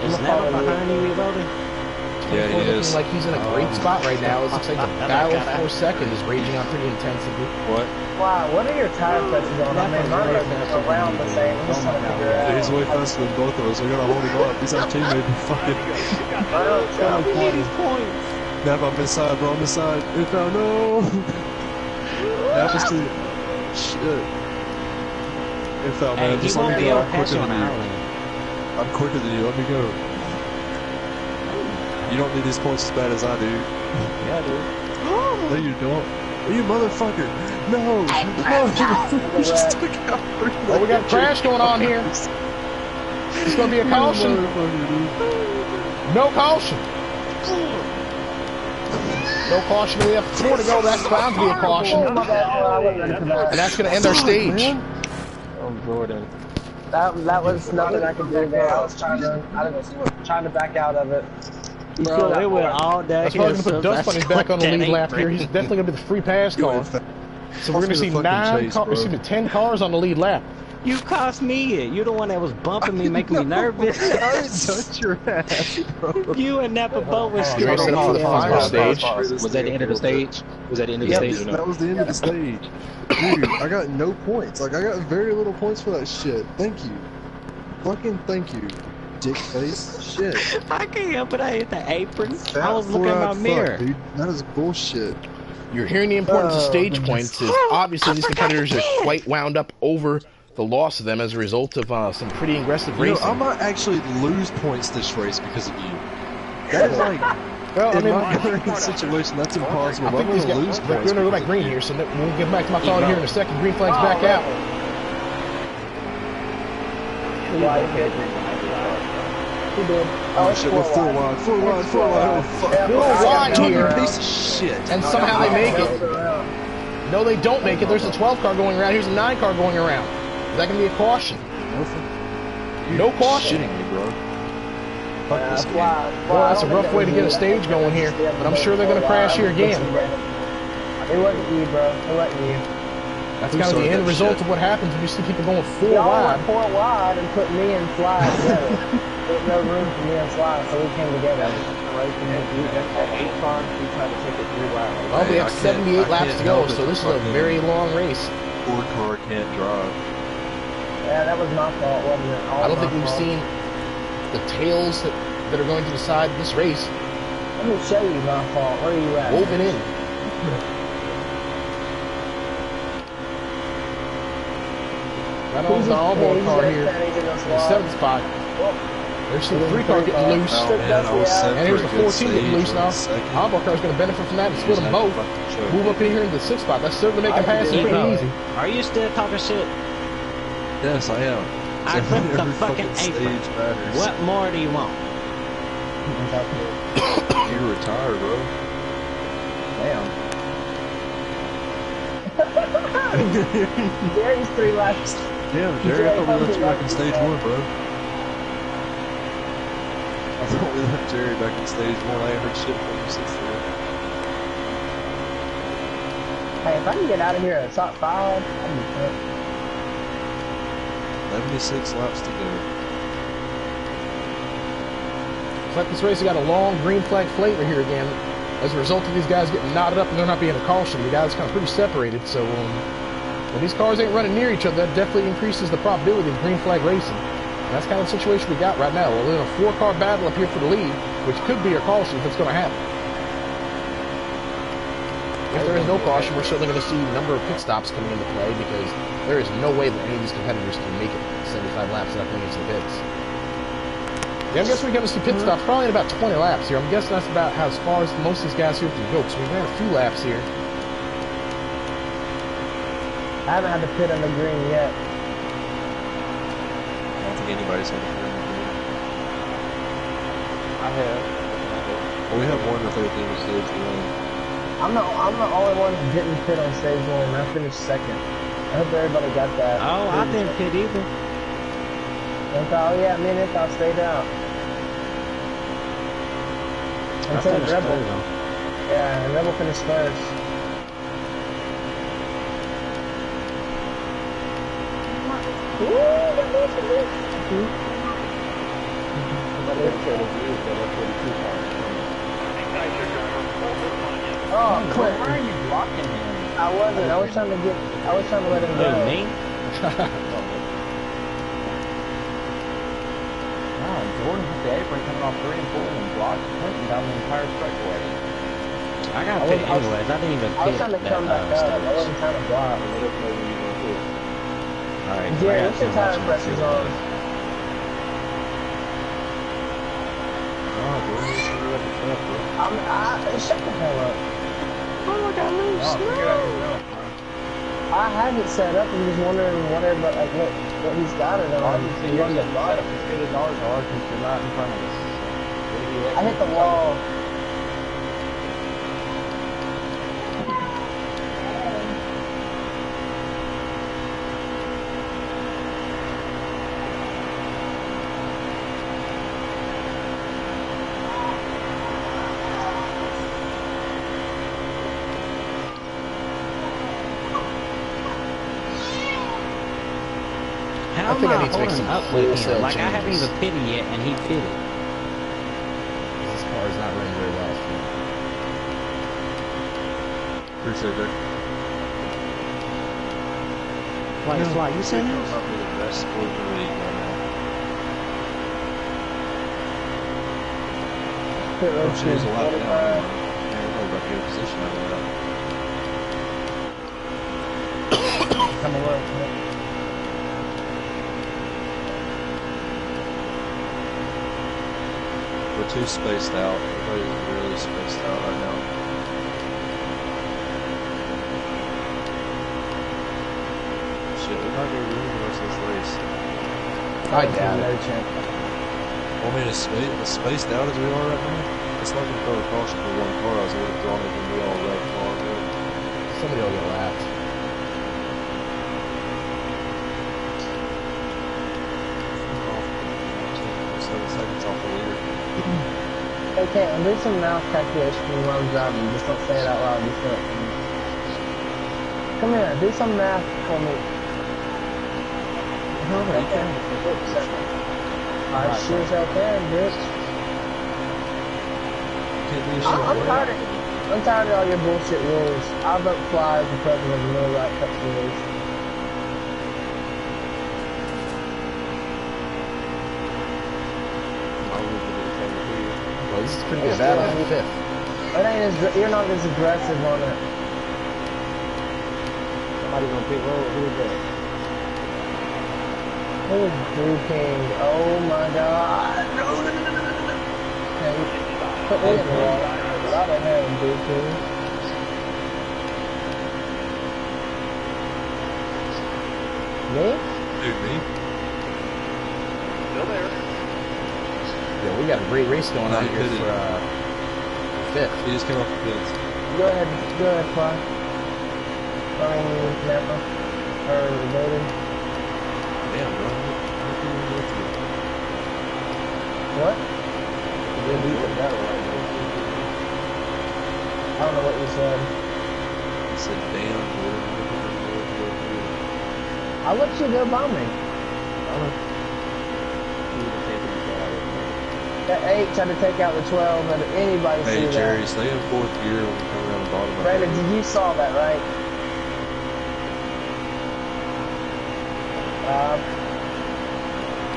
Is Neville behind you reloading? Yeah, he is. Like he's in a great spot right now. It looks like the battle for second is raging on pretty intensively. What? Wow, what are your tire pressures on? I mean, mine are around the same. I'm just trying to figure Yeah, out. he's way faster than both of us. We gotta hold him up. He's our teammate. Fucking. We need these points. Nav, I'm inside, bro. I'm inside. If I no. Nav is to. Shit. If I, man, Hey, just he let won't me be go. able I'm to catch quicker you than on you. Ireland. I'm quicker than you. Let me go. You don't need these points as bad as I do. Yeah, dude. No, you don't. You motherfucker. No. No. You just took out. Oh, we got a crash going on here. It's going to be a caution. No caution. No caution. We have 4 to go. That's bound to be a caution. And that's going to end our stage. Oh, Jordan. That was nothing I could do, man. I was trying to back out of it. You feel Bro, that it went point? all day. That's probably going to put Dust Bunnies back on the lead lap here. He's definitely going to be the free pass car. So we're going to see 10 cars on the lead lap. You cost me it. You're the one that was bumping me, making me nervous. I didn't touch your ass, bro. You and Napa both was You're set up for the final stage. Was that the end of the stage? Was that the end of the stage or That no? was the end of the stage. Dude, I got no points. Like, I got very little points for that shit. Thank you. Fucking thank you. Dick face. Shit. I can't help it. I hit the apron. Fat I was looking in my four-eyed mirror. fuck, dude. That is bullshit. You're hearing the importance of stage points. Is obviously these competitors are quite wound up over the loss of them as a result of some pretty aggressive You know, racing. I might actually lose points this race because of you. That is like, Well, in my current situation, that's impossible. I But think I'm these gonna guys, lose we're points. going to go back because green of here, so we'll get back to my phone here in a second. Green flag's back out. He did. Oh, it's shit, we're 4 wide. 4 wide, 4 wide. Oh, fuck. 4 wide Took here. you piece of shit. And somehow they make it. No, they don't make it. There's a 12 car going around. Here's a 9 car going around. Is that going to be a caution? No caution. Shitting me, bro. Fuck this game. Well, that's a rough way to get a stage going here, but I'm sure they're going to crash here again. It wasn't you, bro. It wasn't you. That's kind of the end result of what happens when you see people going 4 Y'all wide. went 4 wide and put me and Sly together. There's no room for me and Sly, so we came together. Well, we have I 78 laps can't to go, help it. so this is a Fucking very long race. 4 car can't drive. Yeah, that was my fault, wasn't it? All I don't my think we've fault. seen the tails that are going to decide this race Let me show you my fault. Where are you at? woven in. Right on the onboard car here. The 7th spot. There's the 3 car getting loose. Oh, man, I was set And here's for the a good 14 getting stage loose on now. the second. Onboard car is going to benefit from that and split them both. Move up in here into the 6th spot. That's certainly making passing pretty Evo, easy. are you still talking shit? Yes, I am. I So flipped the every fucking apron. stage matters. What more do you want? You retire, bro. Gary's 3 laps. Damn, Jerry, I thought we left you back in stage 1, bro. I thought we left Jerry back in stage 1. I ain't heard shit from him since then. Hey, if I can get out of here at top 5, I'll be good. 76 laps to go. It's like this race has got a long green flag flavor here again. As a result of these guys getting knotted up and there not being a caution, the guys kind of pretty separated. So when these cars ain't running near each other, that definitely increases the probability of green flag racing. And that's kind of the situation we got right now. We're in a 4-car battle up here for the lead, which could be a caution if it's going to happen. If there is no caution, we're certainly going to see a number of pit stops coming into play because there is no way that any of these competitors can make it 75 laps without going into the pits. Yeah, I'm guessing we're going to see pit stops probably in about 20 laps here. I'm guessing that's about as far as most of these guys here can go. So we've ran a few laps here. I haven't had to pit on the green yet. I don't think anybody's had a green. I have. Well, we have one if they think it's stage 1. I I'm the only one that didn't pit on stage 1. I finished second. I hope everybody got that. Oh, I didn't pit either. Oh yeah, me and Info stayed out. I Until finished Rebel. third, though. Yeah, and Rebel finished first. Oh, Clint, Why are you blocking him? I wasn't. I was trying to let him go. Who, me? Wow, Jordan hit the apron coming off 3 and 4 and blocked Clinton down the entire straightaway. I got pit anyways. I didn't even I was pit trying to that come back up. I stage. wasn't trying to block. Alright, Jerry, what's your tire pressures on? Shut the hell up. Oh, I got loose. I have it set up. I'm just wondering what everybody, like what he's got it on. Obviously, you're getting set up as good as ours are because you're not in front of us. I hit the wall. How I think am I need to make holding some up with wholesale him? Like, I haven't changes. even pitted yet, and he pitted. This car is not running very well. Appreciate that. Fly, you seen this? Probably the best sport in the league right now. Oh, she was a lot down. I don't know about your position over that. Come on, We're too spaced out. Everybody's really spaced out right now. Shit, we might be losing the rest of this race. I doubt it. I mean, as spaced out as we are right now, it's not going to throw a caution for one car. I was would have thrown it and we all wrecked car. Somebody will get lapped. Seconds off the leader. Okay, and do some math calculation while I'm driving. Just don't say it out loud. Just do it. Come here, do some math for me. I sure as hell can, bitch. I'm tired of all your bullshit rules. I vote Fly as the president of the No Right Cup Series. Well, this is pretty good battle. I'm fifth. It ain't as, you're not as aggressive on it. Somebody gonna pick roll. Who is that? Oh, Drew King. Oh my god. No. Okay, put me in the wall. I don't have Drew King. Me? Dude, me? Still there. Yeah, we got a great race going on here for fifth. He just came off the fence. Go ahead, Fly. Never. Or voting. Damn, bro. How can you go through? What? Then we put that right. I don't know what you said. I said, damn, bro. I'll let you go by me. That 8 tried to take out the 12, and anybody Hey, see Jerry, that? stay in fourth gear when we come around the bottom. Brandon, you saw that, right?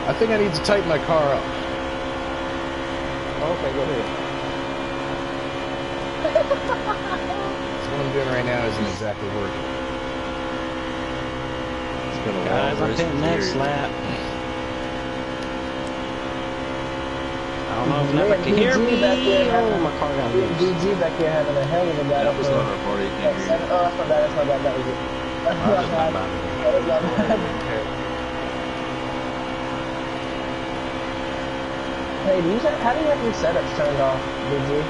I think I need to tighten my car up. Okay, go ahead. So what I'm doing right now isn't exactly working. It's been a Guys, long I'm race pitting for next Jerry. lap. I don't know if never can hear me. Oh, my car got loose. DG back here having a hell of a battle. That was not our party. Oh, that's my bad, that's my bad, that was it. That's I my just bad. went by me. That was my bad. Hey, how do you have your setups turned off, DG?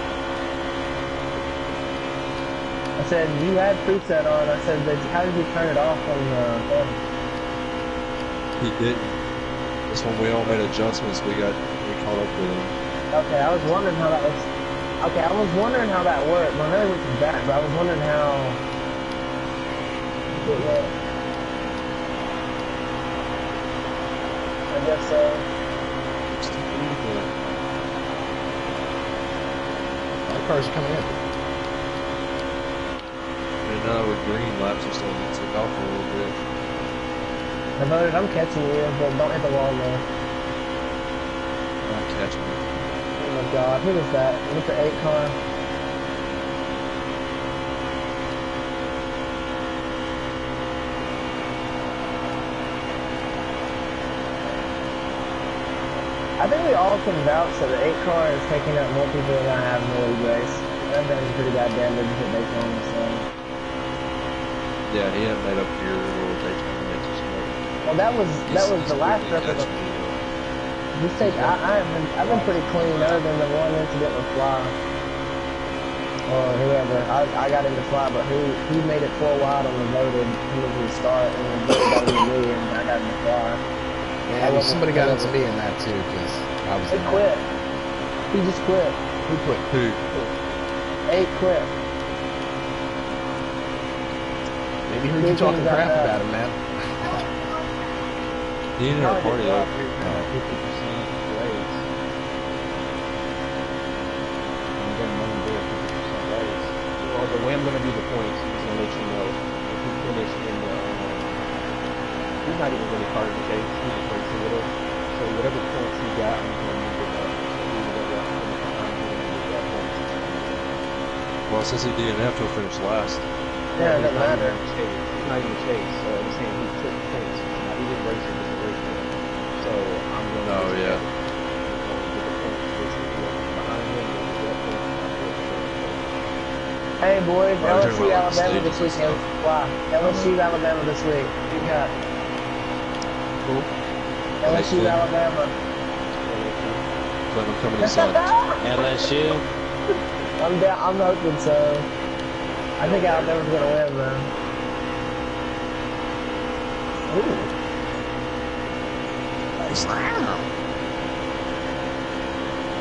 said, you had preset on. I said, how did you turn it off on the thing? He didn't. That's when we all made adjustments. We caught up with him. Okay, I was wondering how that was. Okay, I was wondering how that worked. I know it was back, but I was wondering how it worked. I guess so. Our cars are coming in. And now with green laps are starting to take off a little bit. I voted I'm catching you, but don't hit the wall though. Not catching me. Oh my god, who is that? With the 8 car? I think we all can vouch that the 8 car is taking out more people than I have in the league race. That thing's pretty goddamn big to make on this thing. Yeah, he hadn't made up here or taking minutes or something. Well, that was the last trip of the. This take, I've been pretty clean other than the one incident with Fly. Or whoever. I got into Fly, but he made it 4 wide on the voted. He was in the start, and then voted got into me, and I got into Fly. Yeah, well, somebody got into me in that too, because I was. He quit. He just quit. Who quit? Who? 8 quit. Maybe heard you talking crap about him, man. He didn't have a party though. 50% raise. I'm getting money there, 50% raise. Well, the way I'm going to do the points is going to let you know if you finish in the. He's not even really part of the case. He's just racing with us. So whatever points he got, I'm going to move it up. Well, since he DNF, he'll finish last. Yeah, it doesn't matter. He's not even chase. I'm saying he took points. He didn't race it, just a race. So I'm going to. Oh, yeah. Hey boys, Well, I'm LSU talking about Alabama the this weekend. Wow, LSU Alabama this week. Who you got? Cool. LSU Cleveland. Alabama. Cleveland coming inside. LSU. I'm down. I'm hoping so. I think Alabama's gonna win though. Ooh. Nice.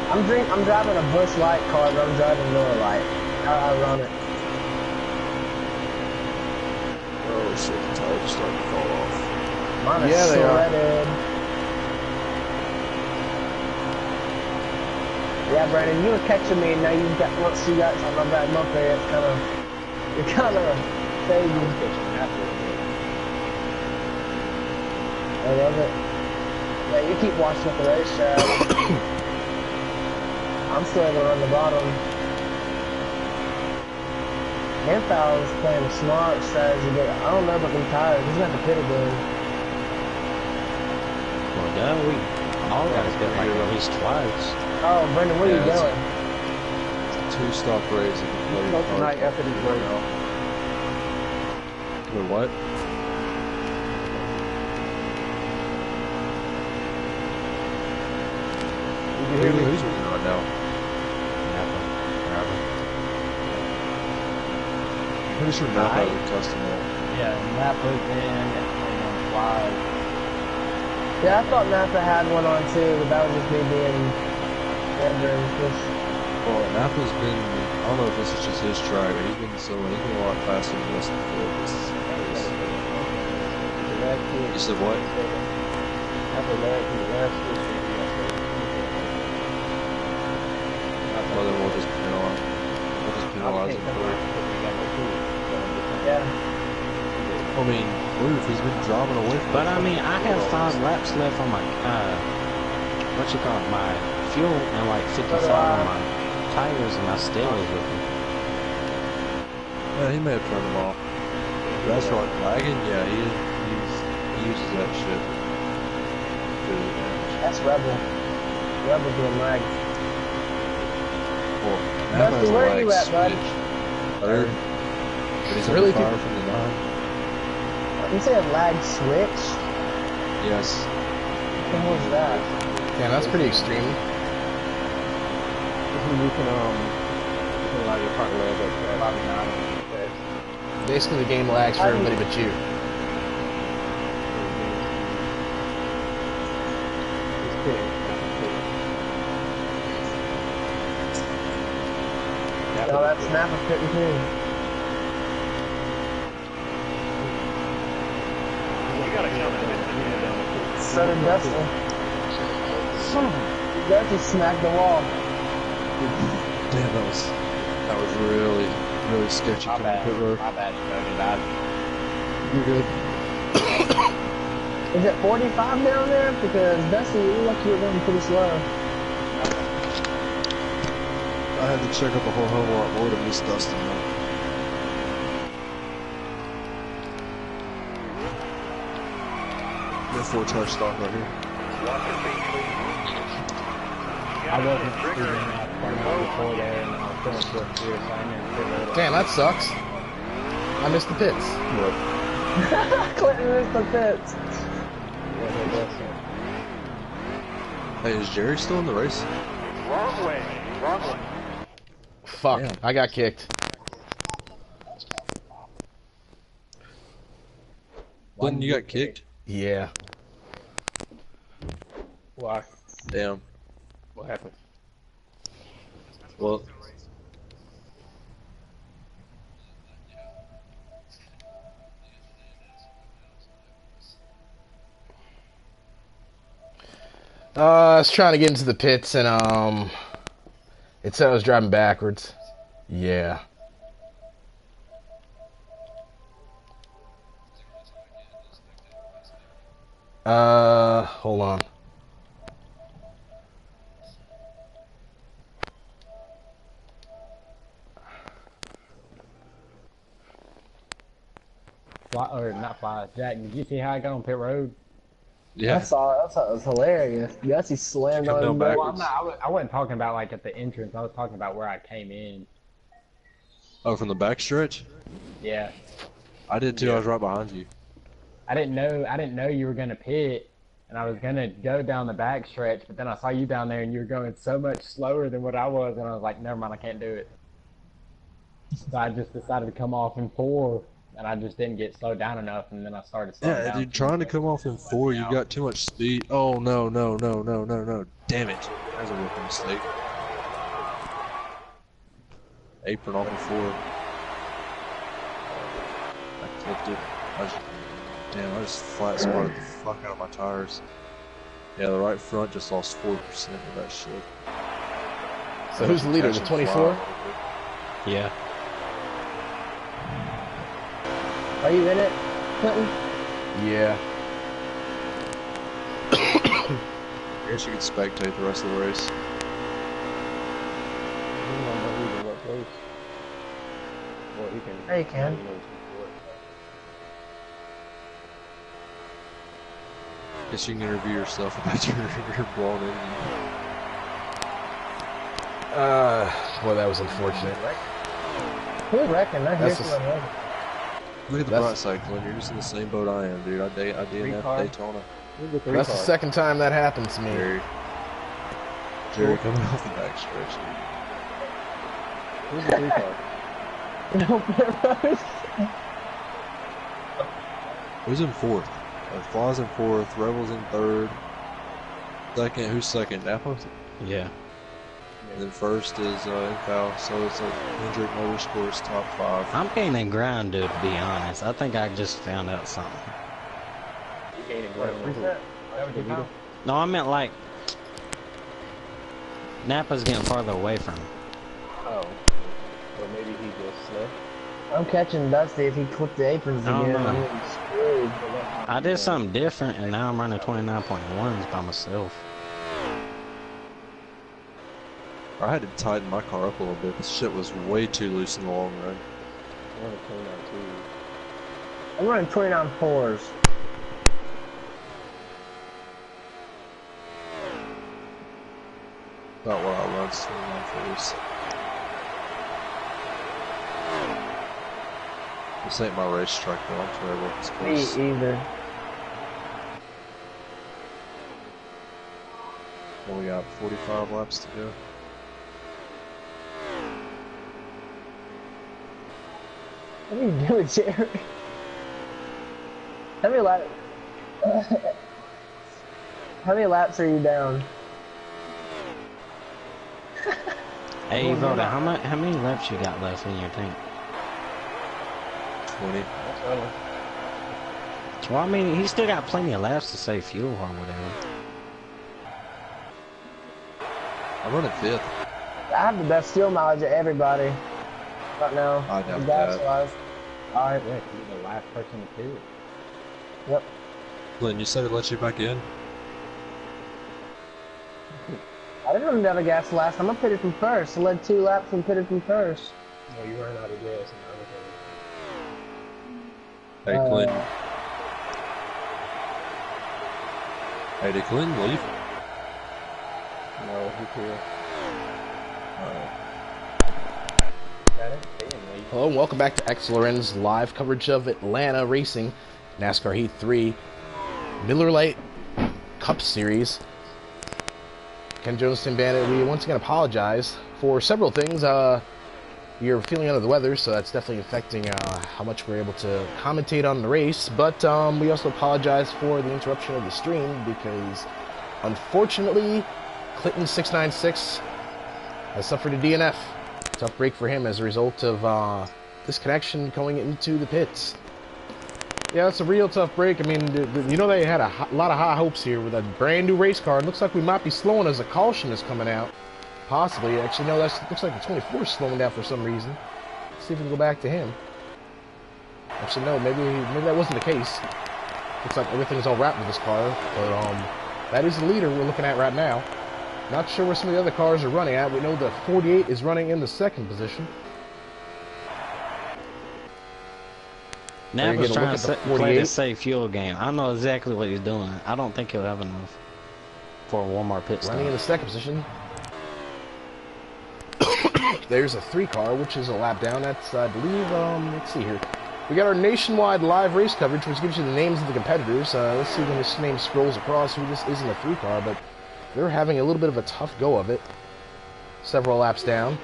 I'm driving a Busch Lite car, but I'm driving Miller Lite. How ironic. Oh shit, the tires starting to fall off. Mine Yeah, is they are. shredded. Yeah, Brandon, you were catching me, and now you got once you got something on that month there, it's you're kind of fading. I love it. Yeah, you keep watching at the racetrack. I'm still able to run the bottom. Hanfow's playing a smart strategy, but I don't know about them tires. He's got the pit again. Well, duh, we all got to get like at least twice. Oh, Brendan, where are you Yeah, going? It's a 2-stop race. Go tonight after these races. Wait, what? Who's winning right now? I'm pretty sure Napa has a custom one. Yeah, Napa's in and Fly. Yeah, I thought Napa had one on too, but that was just me being wondering. Well, Napa's been, I don't know if this is just his track, but he's been a lot faster than the rest of the field. You said what? Well, then we'll just penalize him for it. Yeah. I mean, Roof, he's been driving away from But I mean, I have 5 laps left on my, my fuel and like 55 on my tires, and I still was with him. Yeah, he may have turned them off. That's right, lagging? Yeah, he uses that shit. Good advantage. That's Rebel. Rebel doing lag. Well, Dusty, where are you at, bud? Third. But he's Really really fire from the 9. You said lag switch? Yes. What the hell is that? Yeah, that's pretty extreme. You can allow your car to lag up to 59. Basically, the game lags for everybody but you. No, that's Napa pitting too. So did Dustin. Dusty smacked the wall. Damn, that was really, really sketchy My coming bad. to pit road. My bad, Tony. Bad. You're good. Is it 45 down there? Because Dusty, you look like you were going pretty slow. I had to check out the whole hell lot more to miss Dustin though. We have 4 charge stock right here. I wasn't speeding out before there, and I was going to a clear sign and Damn, that sucks. I missed the pits. Clinton missed the pits. Hey, is Jerry still in the race? Wrong way. Fuck, Damn. I got kicked. Clinton, you got kicked? Yeah. Why? Damn. What happened? Well, I was trying to get into the pits and it said I was driving backwards. Yeah. Hold on. Or not fly. Jack, did you see how I got on pit road? yeah. I thought it was hilarious. Dusty slammed Come on his down back. Well, I wasn't talking about like at the entrance. I was talking about where I came in. Oh, from the backstretch? Yeah. I did too. I was right behind you. I didn't know you were gonna pit, and I was gonna go down the back stretch, but then I saw you down there, and you were going so much slower than what I was, and I was like, never mind, I can't do it. So I just decided to come off in 4, and I just didn't get slowed down enough, and then I started slowing Yeah, down. dude, trying to come off in 4, you got too much speed. Oh, no. Damn it. That was a rookie mistake. Apron off of 4. I clipped it. I just flat spotted the fuck out of my tires. Yeah, the right front just lost 4% of that shit. So who's the leader? The 24? Yeah. Are you in it, Clinton? Yeah. I guess you could spectate the rest of the race. Well, he can. Yeah, you can. Guess you can interview yourself about your blown engine. Boy, that was unfortunate. Who's wrecking? I hear That's just- someone wrecking. Look at the That's- bright side, Clint. You're just in the same boat I am, dude. I DNF car. Daytona. That's the second time that happened to me. Jerry coming off the back stretch, Who's the 3 car? No pit road. Who's in 4th? Flaw's in 4th, Rebel's in 3rd. Second, who's second? Napa? Yeah. And then first is Incal, so it's like Hendrick Motorsports top 5. I'm gaining ground, dude, to be honest. I think I just found out something. You gaining ground. Reset. That was your No, I meant like Napa's getting farther away from me. Oh. Or maybe he just left. I'm catching Dusty if he clipped the aprons I don't again. know. I'm getting screwed. I did something different, and now I'm running 29.1s by myself. I had to tighten my car up a little bit. This shit was way too loose in the long run. I want to turn out too. I'm running 29 fours. Not what I run, so this. This ain't my racetrack though, I'm terrible. It's Me close. either. Well, we got 45 laps to go. What are you doing, Jerry? How many laps? How many laps are you down? Hey, Voda, how many laps you got left in your tank? 20. Well, I mean, he's still got plenty of laps to save fuel or whatever. I'm running 5th. I have the best fuel mileage of everybody right now. I know Gas that. wise. Alright. Yeah, you're the last person to pit. Yep. Glenn, you said it let you back in? I didn't run out of gas last time. I pitted from first. I led 2 laps and pitted from first. No, you ran out of gas and Hey, Glenn. Hey, did Glenn leave? no, he's here. Got it? Hello and welcome back to X Loren's live coverage of Atlanta Racing, NASCAR Heat 3, Miller Lite Cup Series. Ken Jones, Tim Bandit, we once again apologize for several things. You're feeling under the weather, so that's definitely affecting how much we're able to commentate on the race. But we also apologize for the interruption of the stream because, unfortunately, Clinton696 has suffered a DNF. Tough break for him as a result of disconnection going into the pits. Yeah, it's a real tough break. I mean, you know, they had a lot of high hopes here with a brand new race car. It looks like we might be slowing as a caution is coming out. Possibly. Actually, no, that looks like the 24 is slowing down for some reason. Let's see if we can go back to him. Actually, no, maybe that wasn't the case. Looks like everything's all right with this car. But that is the leader we're looking at right now. Not sure where some of the other cars are running at. We know the 48 is running in the 2nd position. Napa's trying to play the safe fuel game. I know exactly what he's doing. I don't think he'll have enough for one more pit stop. Running in the 2nd position. There's a 3 car, which is a lap down. That's, I believe, let's see here. We got our nationwide live race coverage, which gives you the names of the competitors. Let's see when this name scrolls across who this isn't a 3 car, but they're having a little bit of a tough go of it. Several laps down.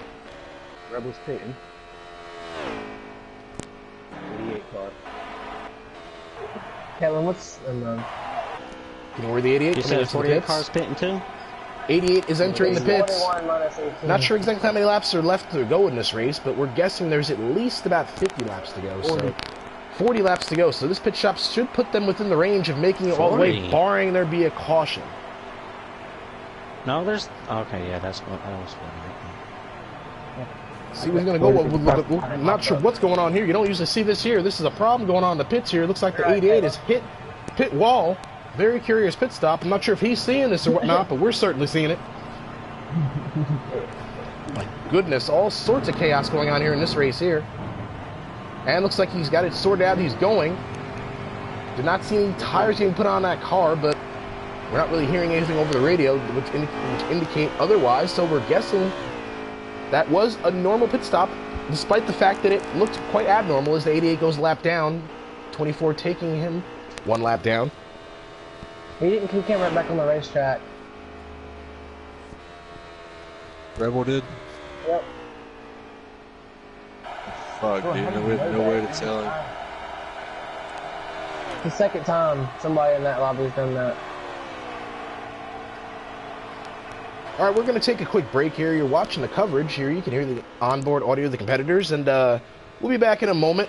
Rebels pitting. 88 car. Kevin, what's... You know where the 88 You coming said into the 48 pits? cars pitting too? 88 is entering the pits. 41 minus 18. Not sure exactly how many laps are left to go in this race, but we're guessing there's at least about 50 laps to go. 40. So 40 laps to go. So this pit stop should put them within the range of making it all the way, 40. barring there be a caution. No, there's... Okay, yeah, that was See who's going to go. I'm not sure what's going on here. You don't usually see this here. This is a problem going on in the pits here. It looks like the 88 has hit pit wall. Very curious pit stop. I'm not sure if he's seeing this or whatnot, but we're certainly seeing it. My goodness, all sorts of chaos going on here in this race here. And looks like he's got it sorted out. He's going. Did not see any tires getting put on that car, but we're not really hearing anything over the radio which indicate otherwise, so we're guessing that was a normal pit stop, despite the fact that it looked quite abnormal as the 88 goes a lap down, 24 taking him 1 lap down. He came right back on the racetrack. Rebel did? Yep. Fuck, dude, no way to tell him. The 2nd time somebody in that lobby's done that. All right, we're going to take a quick break here. You're watching the coverage here. You can hear the onboard audio of the competitors, and we'll be back in a moment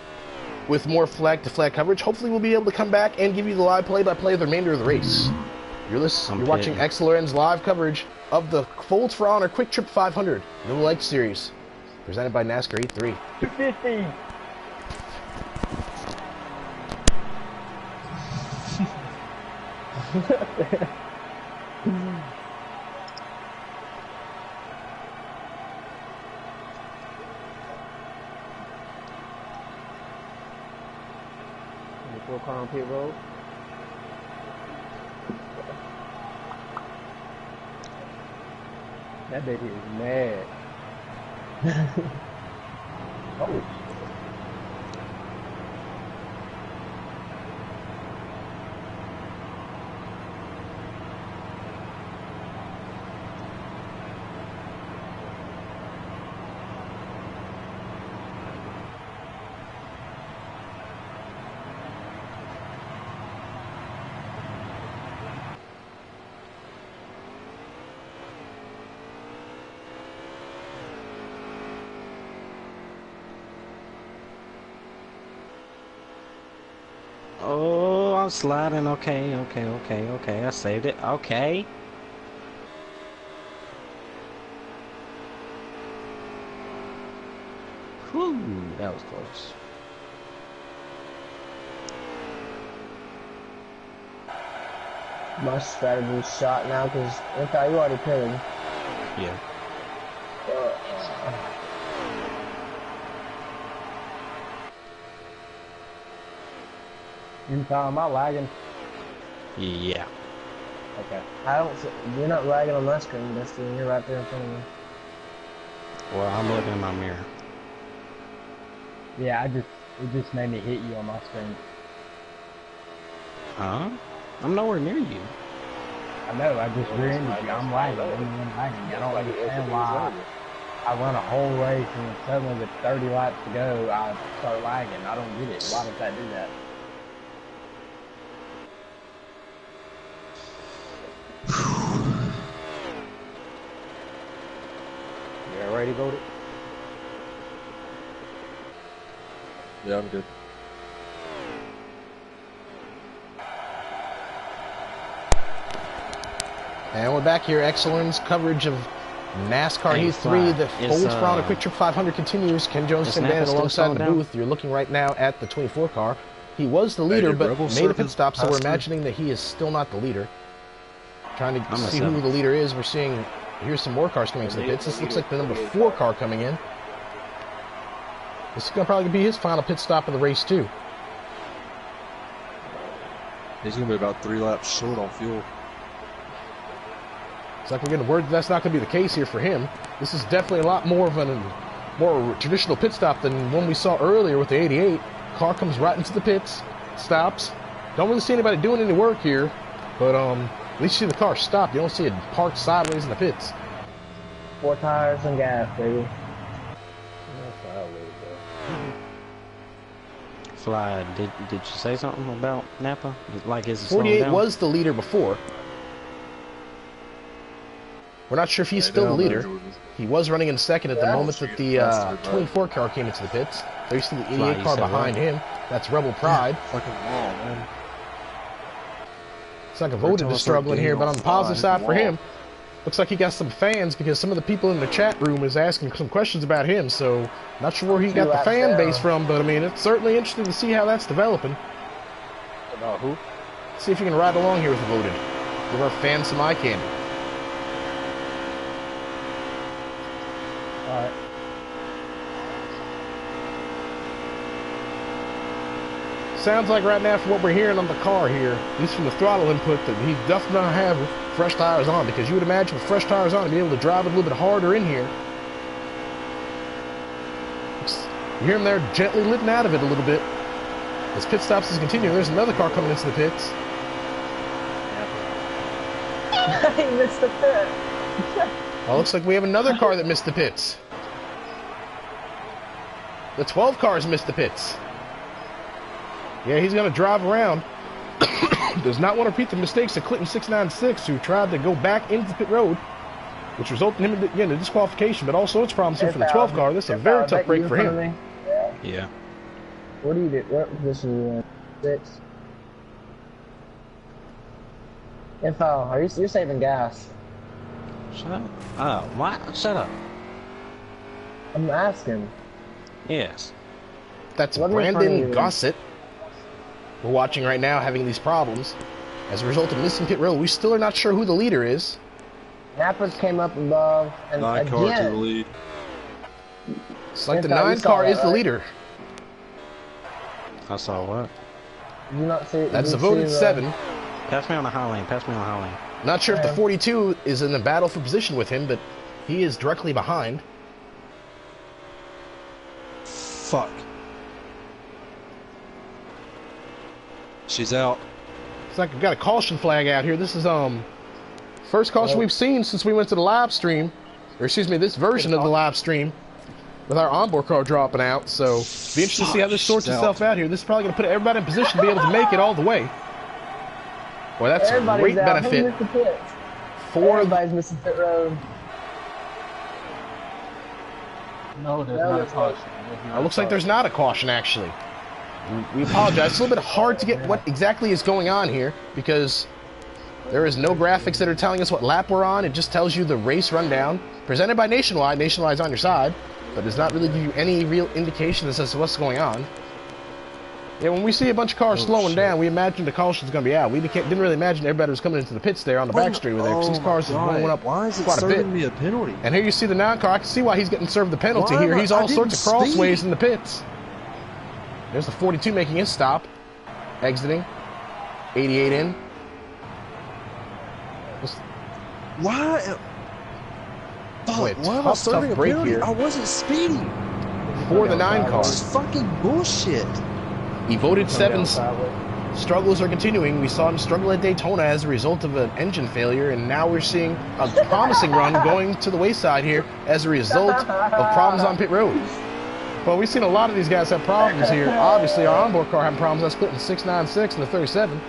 with more flag-to-flag coverage. Hopefully, we'll be able to come back and give you the live play-by-play of the remainder of the race. You're watching X Loren's live coverage of the Folds for Honor Quick Trip 500 Miller Lite Series, presented by NASCAR Heat 3. 250. Full car on pit road. That baby is mad. Oh. Oh, I'm sliding. Okay, okay, okay, okay. I saved it. Okay. Whew, that was close. My strategy shot now because in fact you already pitted. Yeah. Am I lagging? Yeah. Okay. I don't. You're not lagging on my screen, Dusty. You're right there in front of me. Well, I'm looking in my mirror. Yeah, it just made me hit you on my screen. Huh? I'm nowhere near you. I know, I just rear-ended you. I'm lagging. I'm lagging. I don't understand why I run a whole race and then suddenly with 30 laps to go, I start lagging. I don't get it. Why does that do that? You already voted? Yeah, I'm good. And we're back here. Excellence coverage of NASCAR Hey, Heat 3. The It's, Folds for Honor Quick Trip 500 continues. Ken Jones is and Dan Napa still alongside slowing the down? booth. You're looking right now at the 24 car. He was the leader, did but Rebel made a serve pit his stop, so we're pastor? imagining that he is still not the leader. Trying to I'm a see who seventh. the leader is. We're seeing, here's some more cars coming into the pits. This looks like the number 4 car coming in. This is going to probably be his final pit stop of the race, too. He's gonna be about 3 laps short on fuel. It's like we're getting word that's not going to be the case here for him. This is definitely a lot more of a more traditional pit stop than one we saw earlier with the 88. Car comes right into the pits, stops. Don't really see anybody doing any work here, but at least you see the car stop. You don't see it parked sideways in the pits. 4 tires and gas, baby. Fly, did you say something about Napa? Like, is it slowing 48 down? was the leader before. We're not sure if he's still the leader. He was running in second at the moment that the 24 car came into the pits. There you see the 88 Fly, you car said behind what? him. That's Rebel Pride. Fucking wall, man. It's like a Every voted time to I start struggling getting here, but on the positive offline, side for wall. him, looks like he got some fans because some of the people in the chat room is asking some questions about him. So not sure where he got the laps fan down. base from, but I mean it's certainly interesting to see how that's developing. About who? See if you can ride along here with the voted. Give our fans some eye candy. Alright. Sounds like right now, from what we're hearing on the car here, at least from the throttle input, that he does not have fresh tires on, because you would imagine with fresh tires on, to be able to drive it a little bit harder in here. You hear him there gently lifting out of it a little bit. As pit stops is continuing, there's another car coming into the pits. He missed the pit. Well, looks like we have another car that missed the pits. The 12 cars missed the pits. Yeah, he's going to drive around. Does not want to repeat the mistakes of Clinton 696, who tried to go back into the pit road, which resulted in him in a disqualification, but also it's promising for the 12 car. This is a very tough break for him. Yeah. What do you do? What position are you in? 6. Info, you're saving gas? Shut up. Oh, what? Shut up. I'm asking. Yes. That's What in front of Brandon you? Gossett. We're watching right now having these problems. As a result of missing pit road, we still are not sure who the leader is. Nappers came up above, and 9 car to the again, lead. It's like the Yes, I 9 saw car that, is the right? leader. I saw what? did you not see? That's did the you voted see, 7. Pass me on the high lane. Pass me on the high lane. Not sure if the 42 is in a battle for position with him, but he is directly behind. Fuck. She's out. It's like we've got a caution flag out here. This is first caution we've seen since we went to the live stream, or excuse me, this version of the live stream with our onboard car dropping out. So be interested to see how this sorts She's itself out here. This is probably going to put everybody in position to be able to make it all the way. Boy, that's a Everybody's great out. Who benefit missed the pit? for Everybody's missing pit road. No, there's No, not a there's not. caution. It looks like there's not a caution actually. We apologize. It's a little bit hard to get what exactly is going on here because there is no graphics that are telling us what lap we're on. It just tells you the race rundown presented by Nationwide. Nationwide's on your side, but does not really give you any real indication as to what's going on. Yeah, when we see a bunch of cars slowing down, we imagined the caution's going to be out. We didn't really imagine everybody was coming into the pits there on the back straight with there, because these cars are rolling up why is it quite a bit. serving me a penalty? And here you see the non-car. I can see why he's getting served the penalty Why here. am He's I all sorts of didn't crossways speed. in the pits. There's the 42 making his stop, exiting, 88 in. Why? Boy, Fuck, why am I serving a break penalty? here I wasn't speeding. for the 9 This car. is fucking bullshit. He voted Come down 7th. sideways. Struggles are continuing. We saw him struggle at Daytona as a result of an engine failure, and now we're seeing a promising run going to the wayside here as a result of problems on pit road. Well, we've seen a lot of these guys have problems here. Obviously, our onboard car having problems. That's splitting 696 and the 37.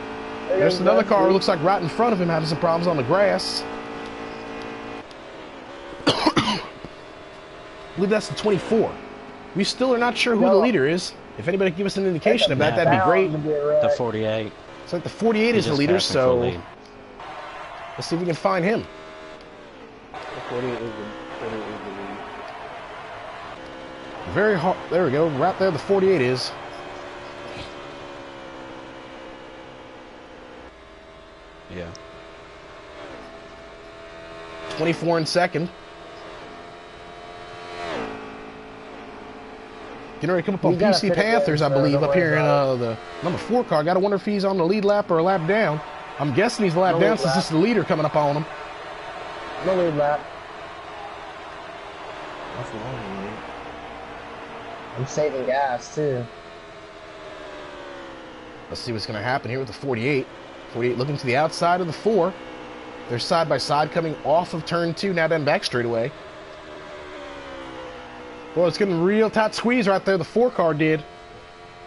There's another car who looks like right in front of him having some problems on the grass. I believe that's the 24. We still are not sure who the leader is. If anybody could give us an indication of that, that'd be great. The 48. It's like the 48 is the leader, so let's see if we can find him. The 48 is the lead. Very hard. There we go. Right there, the 48 is. Yeah. 24 in second. Getting ready to come up on PC Panthers, I believe, up here in the number 4 car. Got to wonder if he's on the lead lap or a lap down. I'm guessing he's a lap down since this is the leader coming up on him. No lead lap. That's what I mean. I'm saving gas too. Let's see what's going to happen here with the 48. 48 looking to the outside of the 4. They're side by side coming off of turn 2, now down back straightaway. Well, it's getting a real tight squeeze right there. The 4 car did.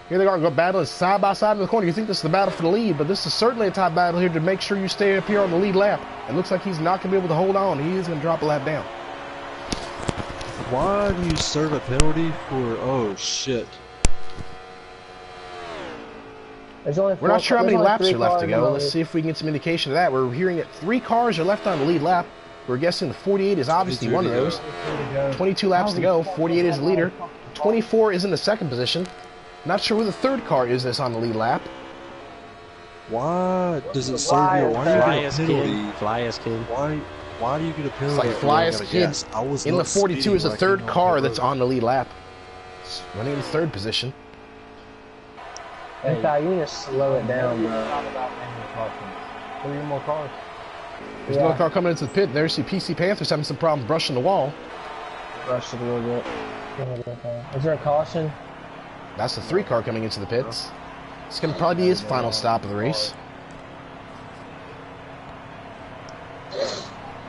Here they are go battling side by side in the corner. You think this is the battle for the lead, but this is certainly a tight battle here to make sure you stay up here on the lead lap. It looks like he's not going to be able to hold on. He is going to drop a lap down. Why do you serve a penalty for? Oh shit! There's only We're not sure how many laps three are left to cars go. on Let's it. see if we can get some indication of that. We're hearing that 3 cars are left on the lead lap. We're guessing the 48 is obviously one of those. 22 laps to go. 48 is the leader. 24 is in the second position. Not sure who the 3rd car is that's on the lead lap. Why does it serve you? Why do you Fly get a as penalty? kid. Fly as kid. Why do you get a It's penalty? like for fly running as out of kid. gas? I was In the not 42 speeding is the when I came 3rd on car pit that's road. on the lead lap. It's running in the 3rd position. In fact, you need to slow it down, bro. 3 more cars. There's another car coming into the pit. There you see PC Panthers having some problems brushing the wall. Rush it a little bit. Is there a caution? That's the 3 car coming into the pits. It's going to probably be his final stop of the race.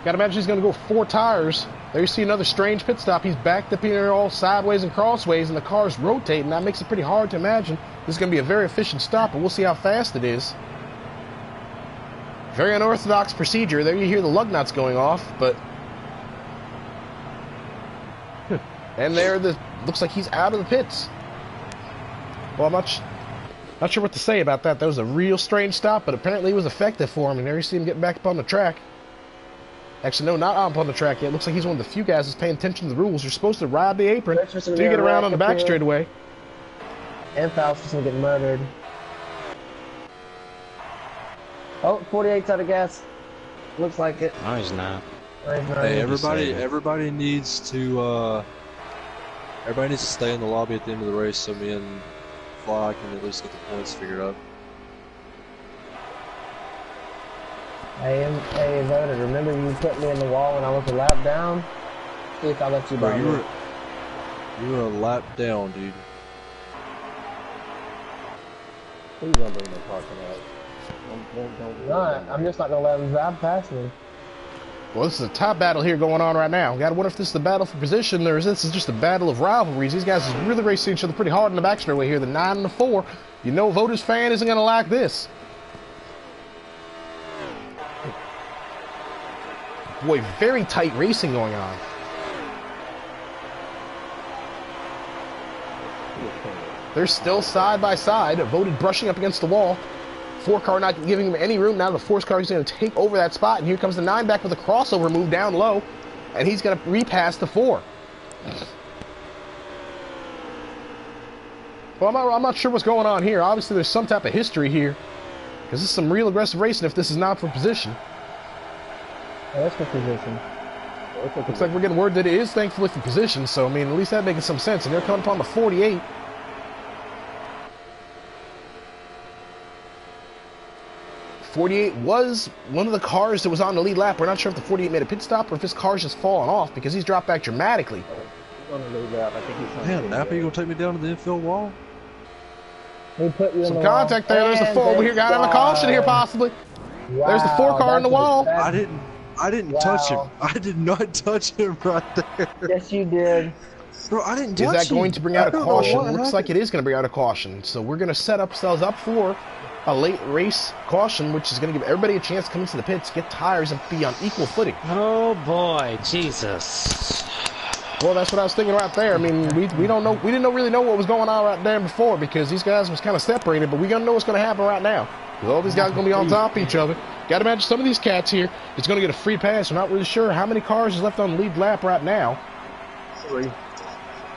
Got to imagine he's going to go 4 tires. There you see another strange pit stop. He's backed up here all sideways and crossways, and the car's rotating. That makes it pretty hard to imagine. This is going to be a very efficient stop, but we'll see how fast it is. Very unorthodox procedure. There you hear the lug nuts going off, but... and there, looks like he's out of the pits. Well, I'm not sure what to say about that. That was a real strange stop, but apparently it was effective for him. And there you see him getting back up on the track. Actually, no, not up on the track yet. Looks like he's one of the few guys that's paying attention to the rules. You're supposed to ride the apron Richardson till you get got around on the wrecked back up here. straightaway. And Faust's gonna get murdered. Oh, 48's out of gas. Looks like it. No, he's not. Hey, everybody- everybody needs to stay in the lobby at the end of the race so me and Fly can at least get the points figured out. Hey, voter, remember you put me in the wall when I was a lap down? See if I let you Bro, by you were a lap down, dude. Please don't bring the parking out. Don't No, I'm just not gonna let him drive past me. Well, this is a top battle here going on right now. Got to wonder if this is the battle for position or if this is just a battle of rivalries. These guys are really racing each other pretty hard in the back straightaway here. The 9 and the 4. You know, Voters fan isn't going to like this. Boy, very tight racing going on. They're still side by side. Voted brushing up against the wall. 4-car not giving him any room. Now the 4-car is going to take over that spot. And here comes the 9 back with a crossover move down low. And he's going to repass the 4. Well, I'm not sure what's going on here. Obviously, there's some type of history here. Because this is some real aggressive racing if this is not for position. Oh, that's for position. Looks like we're getting word that it is thankfully for position. So, I mean, at least that making some sense. And they're coming upon the 48. 48 was one of the cars that was on the lead lap. We're not sure if the 48 made a pit stop or if his car's just fallen off because he's dropped back dramatically. He's on the lead lap. I think he's Man, Napa, you gonna take me down to the infield wall? We put you in Some the contact wall. there. There's the 4. We here got a caution here possibly. Wow, There's the 4-car in the wall. I didn't touch him. I did not touch him right there. Yes, you did. Bro, I didn't touch him. Is that going to bring out a I don't know caution? what Looks like it is going to bring out a caution. So we're going to set ourselves up for a late race caution, which is going to give everybody a chance to come into the pits, get tires, and be on equal footing. Oh boy, Jesus. Well, that's what I was thinking right there. I mean, we don't know, we didn't really know what was going on right there before because these guys was kind of separated, but we gonna know what's gonna happen right now. All these guys are gonna be on top of each other. Got to imagine some of these cats here is gonna get a free pass. We're not really sure how many cars is left on the lead lap right now. 3.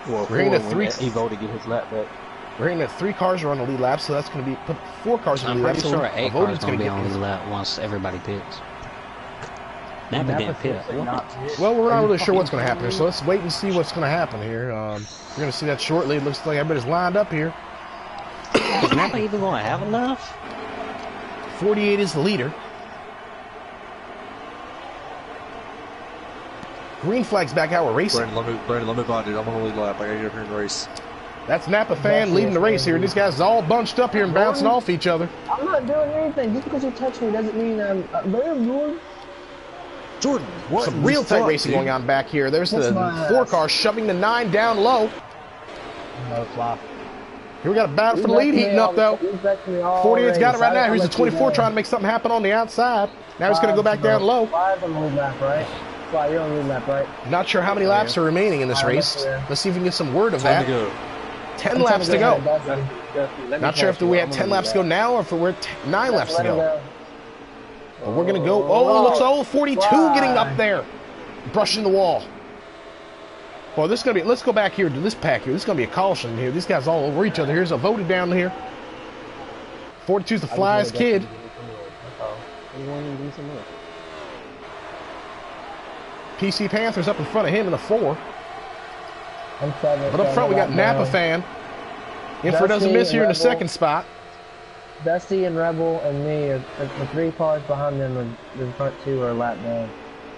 Well, We're hitting at 3. He voted to get his lap back. We're hitting at 3 cars are on the lead lap, so that's gonna be put 4 cars on I'm the lead lap. pretty So sure 8 a cars voting's gonna be get on his. the lap once everybody pits. Napa didn't pit. Well, we're not really sure what's going to happen here, so let's wait and see what's going to happen here. We're going to see that shortly. It looks like everybody's lined up here. Is Napa even going to have enough? 48 is the leader. Green flag's back out. We're racing. Brandon, let me buy, dude. I'm on the lead lap. I gotta get up here and race. That's Napa fan leading the race here. These guys are all bunched up here and bouncing off each other. I'm not doing anything. Just because you touch me doesn't mean I'm there, Jordan, what? Some real tight racing going on back here. There's the 4-car shoving the 9 down low. No flop. Here we got a battle for the lead heating up, though. 48's got it right now. Here's the 24 trying to make something happen on the outside. Now he's going to go back down low. 5 on the lead lap, right? 5, you're on the lead lap, right? Not sure how many laps are remaining in this race. Let's see if we can get some word of that. 10 laps to go. Not sure if we have 10 laps to go now or if we're at 9 laps to go. But we're going to go. Oh, looks old. 42 getting up there. Brushing the wall. Boy, this is going to be. Let's go back here to this pack here. This is going to be a caution here. These guys all over each other. Here's a voted down here. 42's the flyest kid. PC Panthers up in front of him in the 4. But up front, we got Napa fan. In for a dozen miss here in the second spot. Dusty and Rebel and me are the 3 cars behind them, and the front 2 are lap down.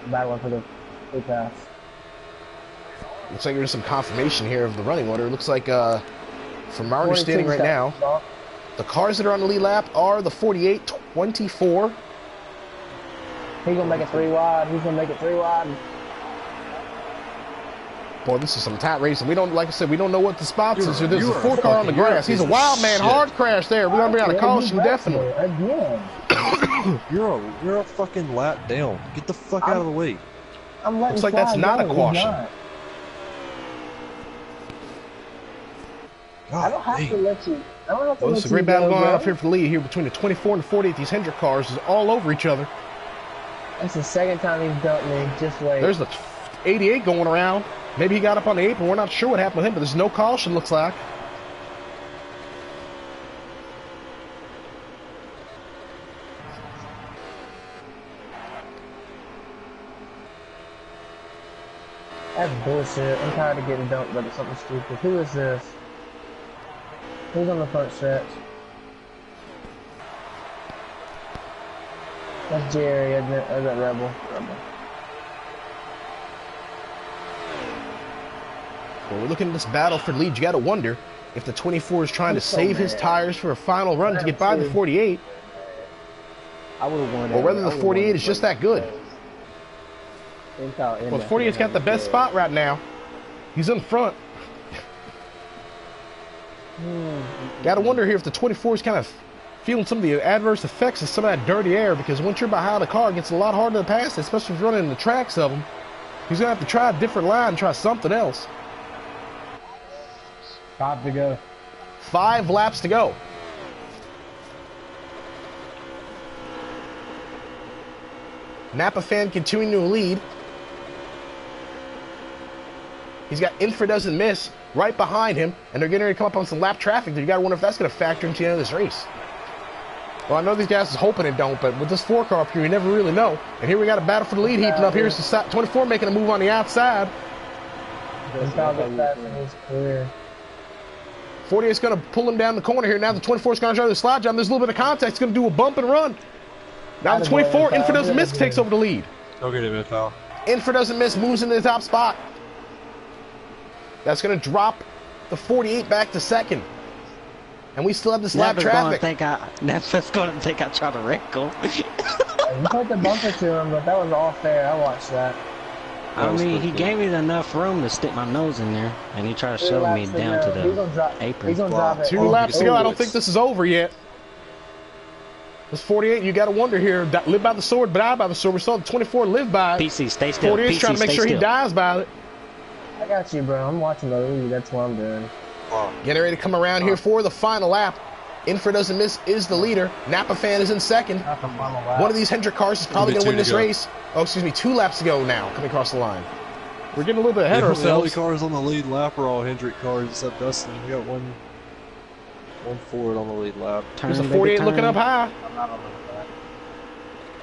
Battling for the free pass. Looks like there's some confirmation here of the running order. It looks like, from our understanding right now, the cars that are on the lead lap are the 48, 24. He's gonna make it 3 wide. He's gonna make it 3 wide. Boy, this is some tight racing. We don't, like I said, we don't know what the spots is. There's a 4-car on the grass. He's a wild man. Hard crash there. We're gonna bring out a caution, definitely. Again. You're a fucking lap down. Get the fuck out of the way. I'm letting Looks like that's not a caution. I don't have to let you. I don't have to Well, let this is a great you battle go, going on bro. up here for the lead here between the 24 and the 48. These Hendrick cars is all over each other. That's the 2nd time he's dumped me. Just wait. There's the 88 going around. Maybe he got up on the apron. We're not sure what happened with him, but there's no caution, looks like. That's bullshit. I'm tired of getting dumped by something stupid. Who is this? Who's on the front stretch? That's Jerry, isn't it? Or is that Rebel? Rebel. When we're looking at this battle for the lead, you got to wonder if the 24 is trying to save his tires for a final run to get by the 48, I would have won. or whether the 48 is just that good. Well, the 48's got the best spot right now. He's in front. Got to wonder here if the 24 is kind of feeling some of the adverse effects of some of that dirty air, because once you're behind a car, it gets a lot harder to pass, especially if you're running the tracks of them. He's going to have to try a different line, try something else. 5 to go. 5 laps to go. Napa fan continuing to lead. He's got Infra doesn't miss right behind him, and they're getting ready to come up on some lap traffic. You got to wonder if that's going to factor into the end of this race. Well, I know these guys is hoping it don't, but with this 4-car up here, you never really know. And here we got a battle for the lead heaping up. Here's the 24 making a move on the outside. 48 is going to pull him down the corner here. Now the 24 is going to try to slide jump. There's a little bit of contact. It's going to do a bump and run. Now the 24, Infra doesn't miss, takes over the lead. Go get him, Infra. Infra doesn't miss, moves into the top spot. That's going to drop the 48 back to second. And we still have this lap traffic. Napa's going to think I tried to wreck him. You put the bumper to him, but that was all fair. I watched that. I mean, he gave me enough room to stick my nose in there, and he tried to shove me down to the apron. He's gonna drive it. 2 laps to go. I don't think this is over yet. This 48, you got to wonder here. Live by the sword, die by the sword. We're still 24 live by it. PC, stay still. 48 is trying to make sure he dies by it. I got you, bro. I'm watching the lead. That's what I'm doing. Getting ready to come around here for the final lap. Infra doesn't miss is the leader. Napa fan is in second. One of these Hendrick cars is probably going to win this race. Oh, excuse me, 2 laps to go now, coming across the line. We're getting a little bit ahead of ourselves. The only cars on the lead lap are all Hendrick cars except Dustin. We got one Ford on the lead lap. There's a 48 looking up high.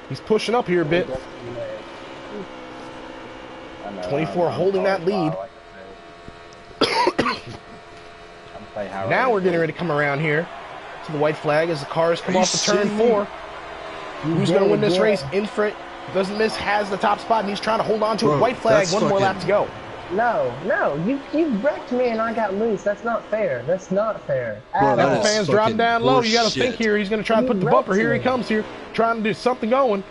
He's pushing up here a bit. 24 holding that lead. Now we're getting ready to come around here to the white flag as the cars come off the turn 4. Who's going to win this race? Infra doesn't miss, has the top spot, and he's trying to hold on to a white flag. One more lap to go. No, you wrecked me and I got loose. That's not fair. That's not fair. Napa fan's dropping down low. You got to think here. He's going to try to put the bumper. Here he comes here, trying to do something going.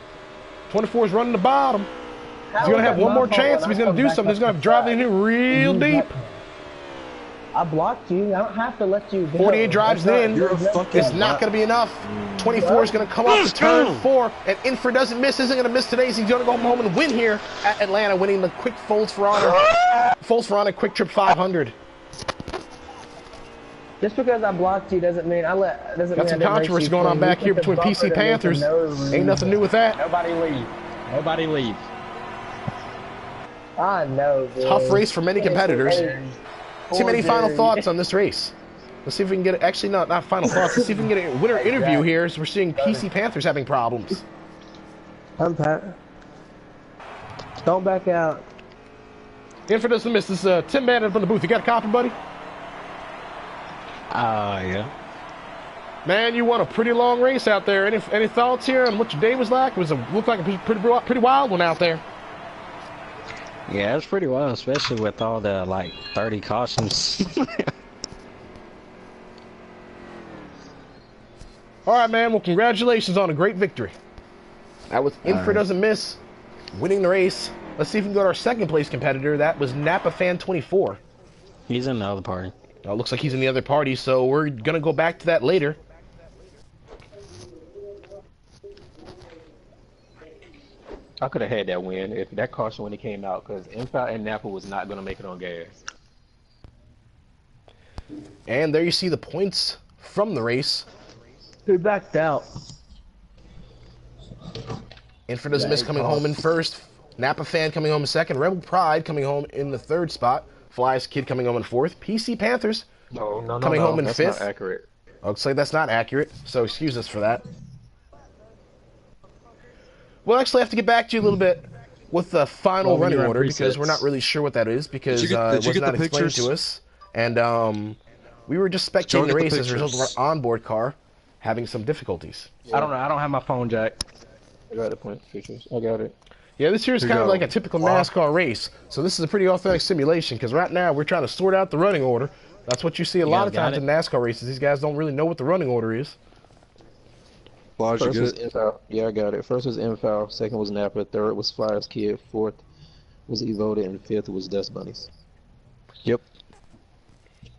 24 is running the bottom. He's going to have one more chance if he's going to do something. He's going to drive in here real deep. I blocked you. I don't have to let you go. 48 drives in. It's not going to be enough. 24 is going to come off the turn 4, and Infra doesn't miss. Isn't going to miss today. He's going to go home and win here at Atlanta, winning the quick Folds for Honor Quick Trip 500. Just because I blocked you doesn't mean Got some controversy going on back here between PC Panthers. Ain't nothing new with that. Nobody leave. Nobody leave. I know, dude. Tough race for many competitors. Too many final thoughts on this race. Let's see if we can get actually not final thoughts. Let's see if we can get a winner interview here as we're seeing PC Panthers having problems. I'm Pat. Don't back out. Infra doesn't miss. This is Tim Bandit up in the booth. You got a copy, buddy? Yeah. Man, you won a pretty long race out there. Any thoughts here on what your day was like? It looked like a pretty wild one out there. Yeah, it's pretty wild, especially with all the, 30 cautions. All right, man. Well, congratulations on a great victory. That was Infra doesn't miss, winning the race. Let's see if we can go to our second place competitor. That was Napa Fan 24. He's in the other party. Oh, looks like he's in the other party, so we're going to go back to that later. I could have had that win if that caution when it came out, because Infra and Napa was not going to make it on gas. And there you see the points from the race. Who backed out? Infra doesn't miss coming home in first. Napa Fan coming home in second. Rebel Pride coming home in the third spot. Fly's Kid coming home in fourth. PC Panthers coming home in fifth. That's not accurate. Looks like that's not accurate, so excuse us for that. We'll actually have to get back to you a little bit with the final running order because we're not really sure what that is because it was not explained to us. And we were just spectating the race as a result of our onboard car having some difficulties. Yeah. I don't know. I don't have my phone jack. I got the point pictures. I got it. Yeah, this here is kind of like a typical NASCAR race. So this is a pretty authentic simulation because right now we're trying to sort out the running order. That's what you see a lot of times in NASCAR races. These guys don't really know what the running order is. First was Info. Yeah, I got it. First was Info. Second was Napa. Third was Flyers Kid. Fourth was Evoda. And fifth was Dust Bunnies. Yep.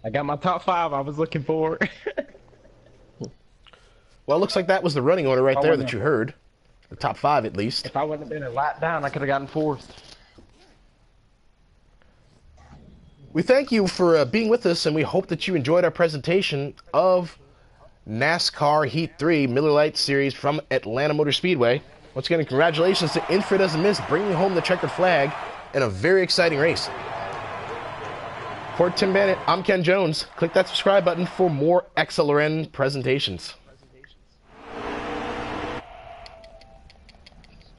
I got my top 5 I was looking for. Well, it looks like that was the running order right there that you heard. The top 5 at least. If I wouldn't have been a lap down, I could have gotten fourth. We thank you for being with us, and we hope that you enjoyed our presentation of NASCAR Heat 3 Miller Lite Series from Atlanta Motor Speedway. Once again, congratulations to Infra Doesn't Miss, bringing home the checkered flag in a very exciting race. For Tim Bennett, I'm Ken Jones. Click that subscribe button for more XLRN presentations.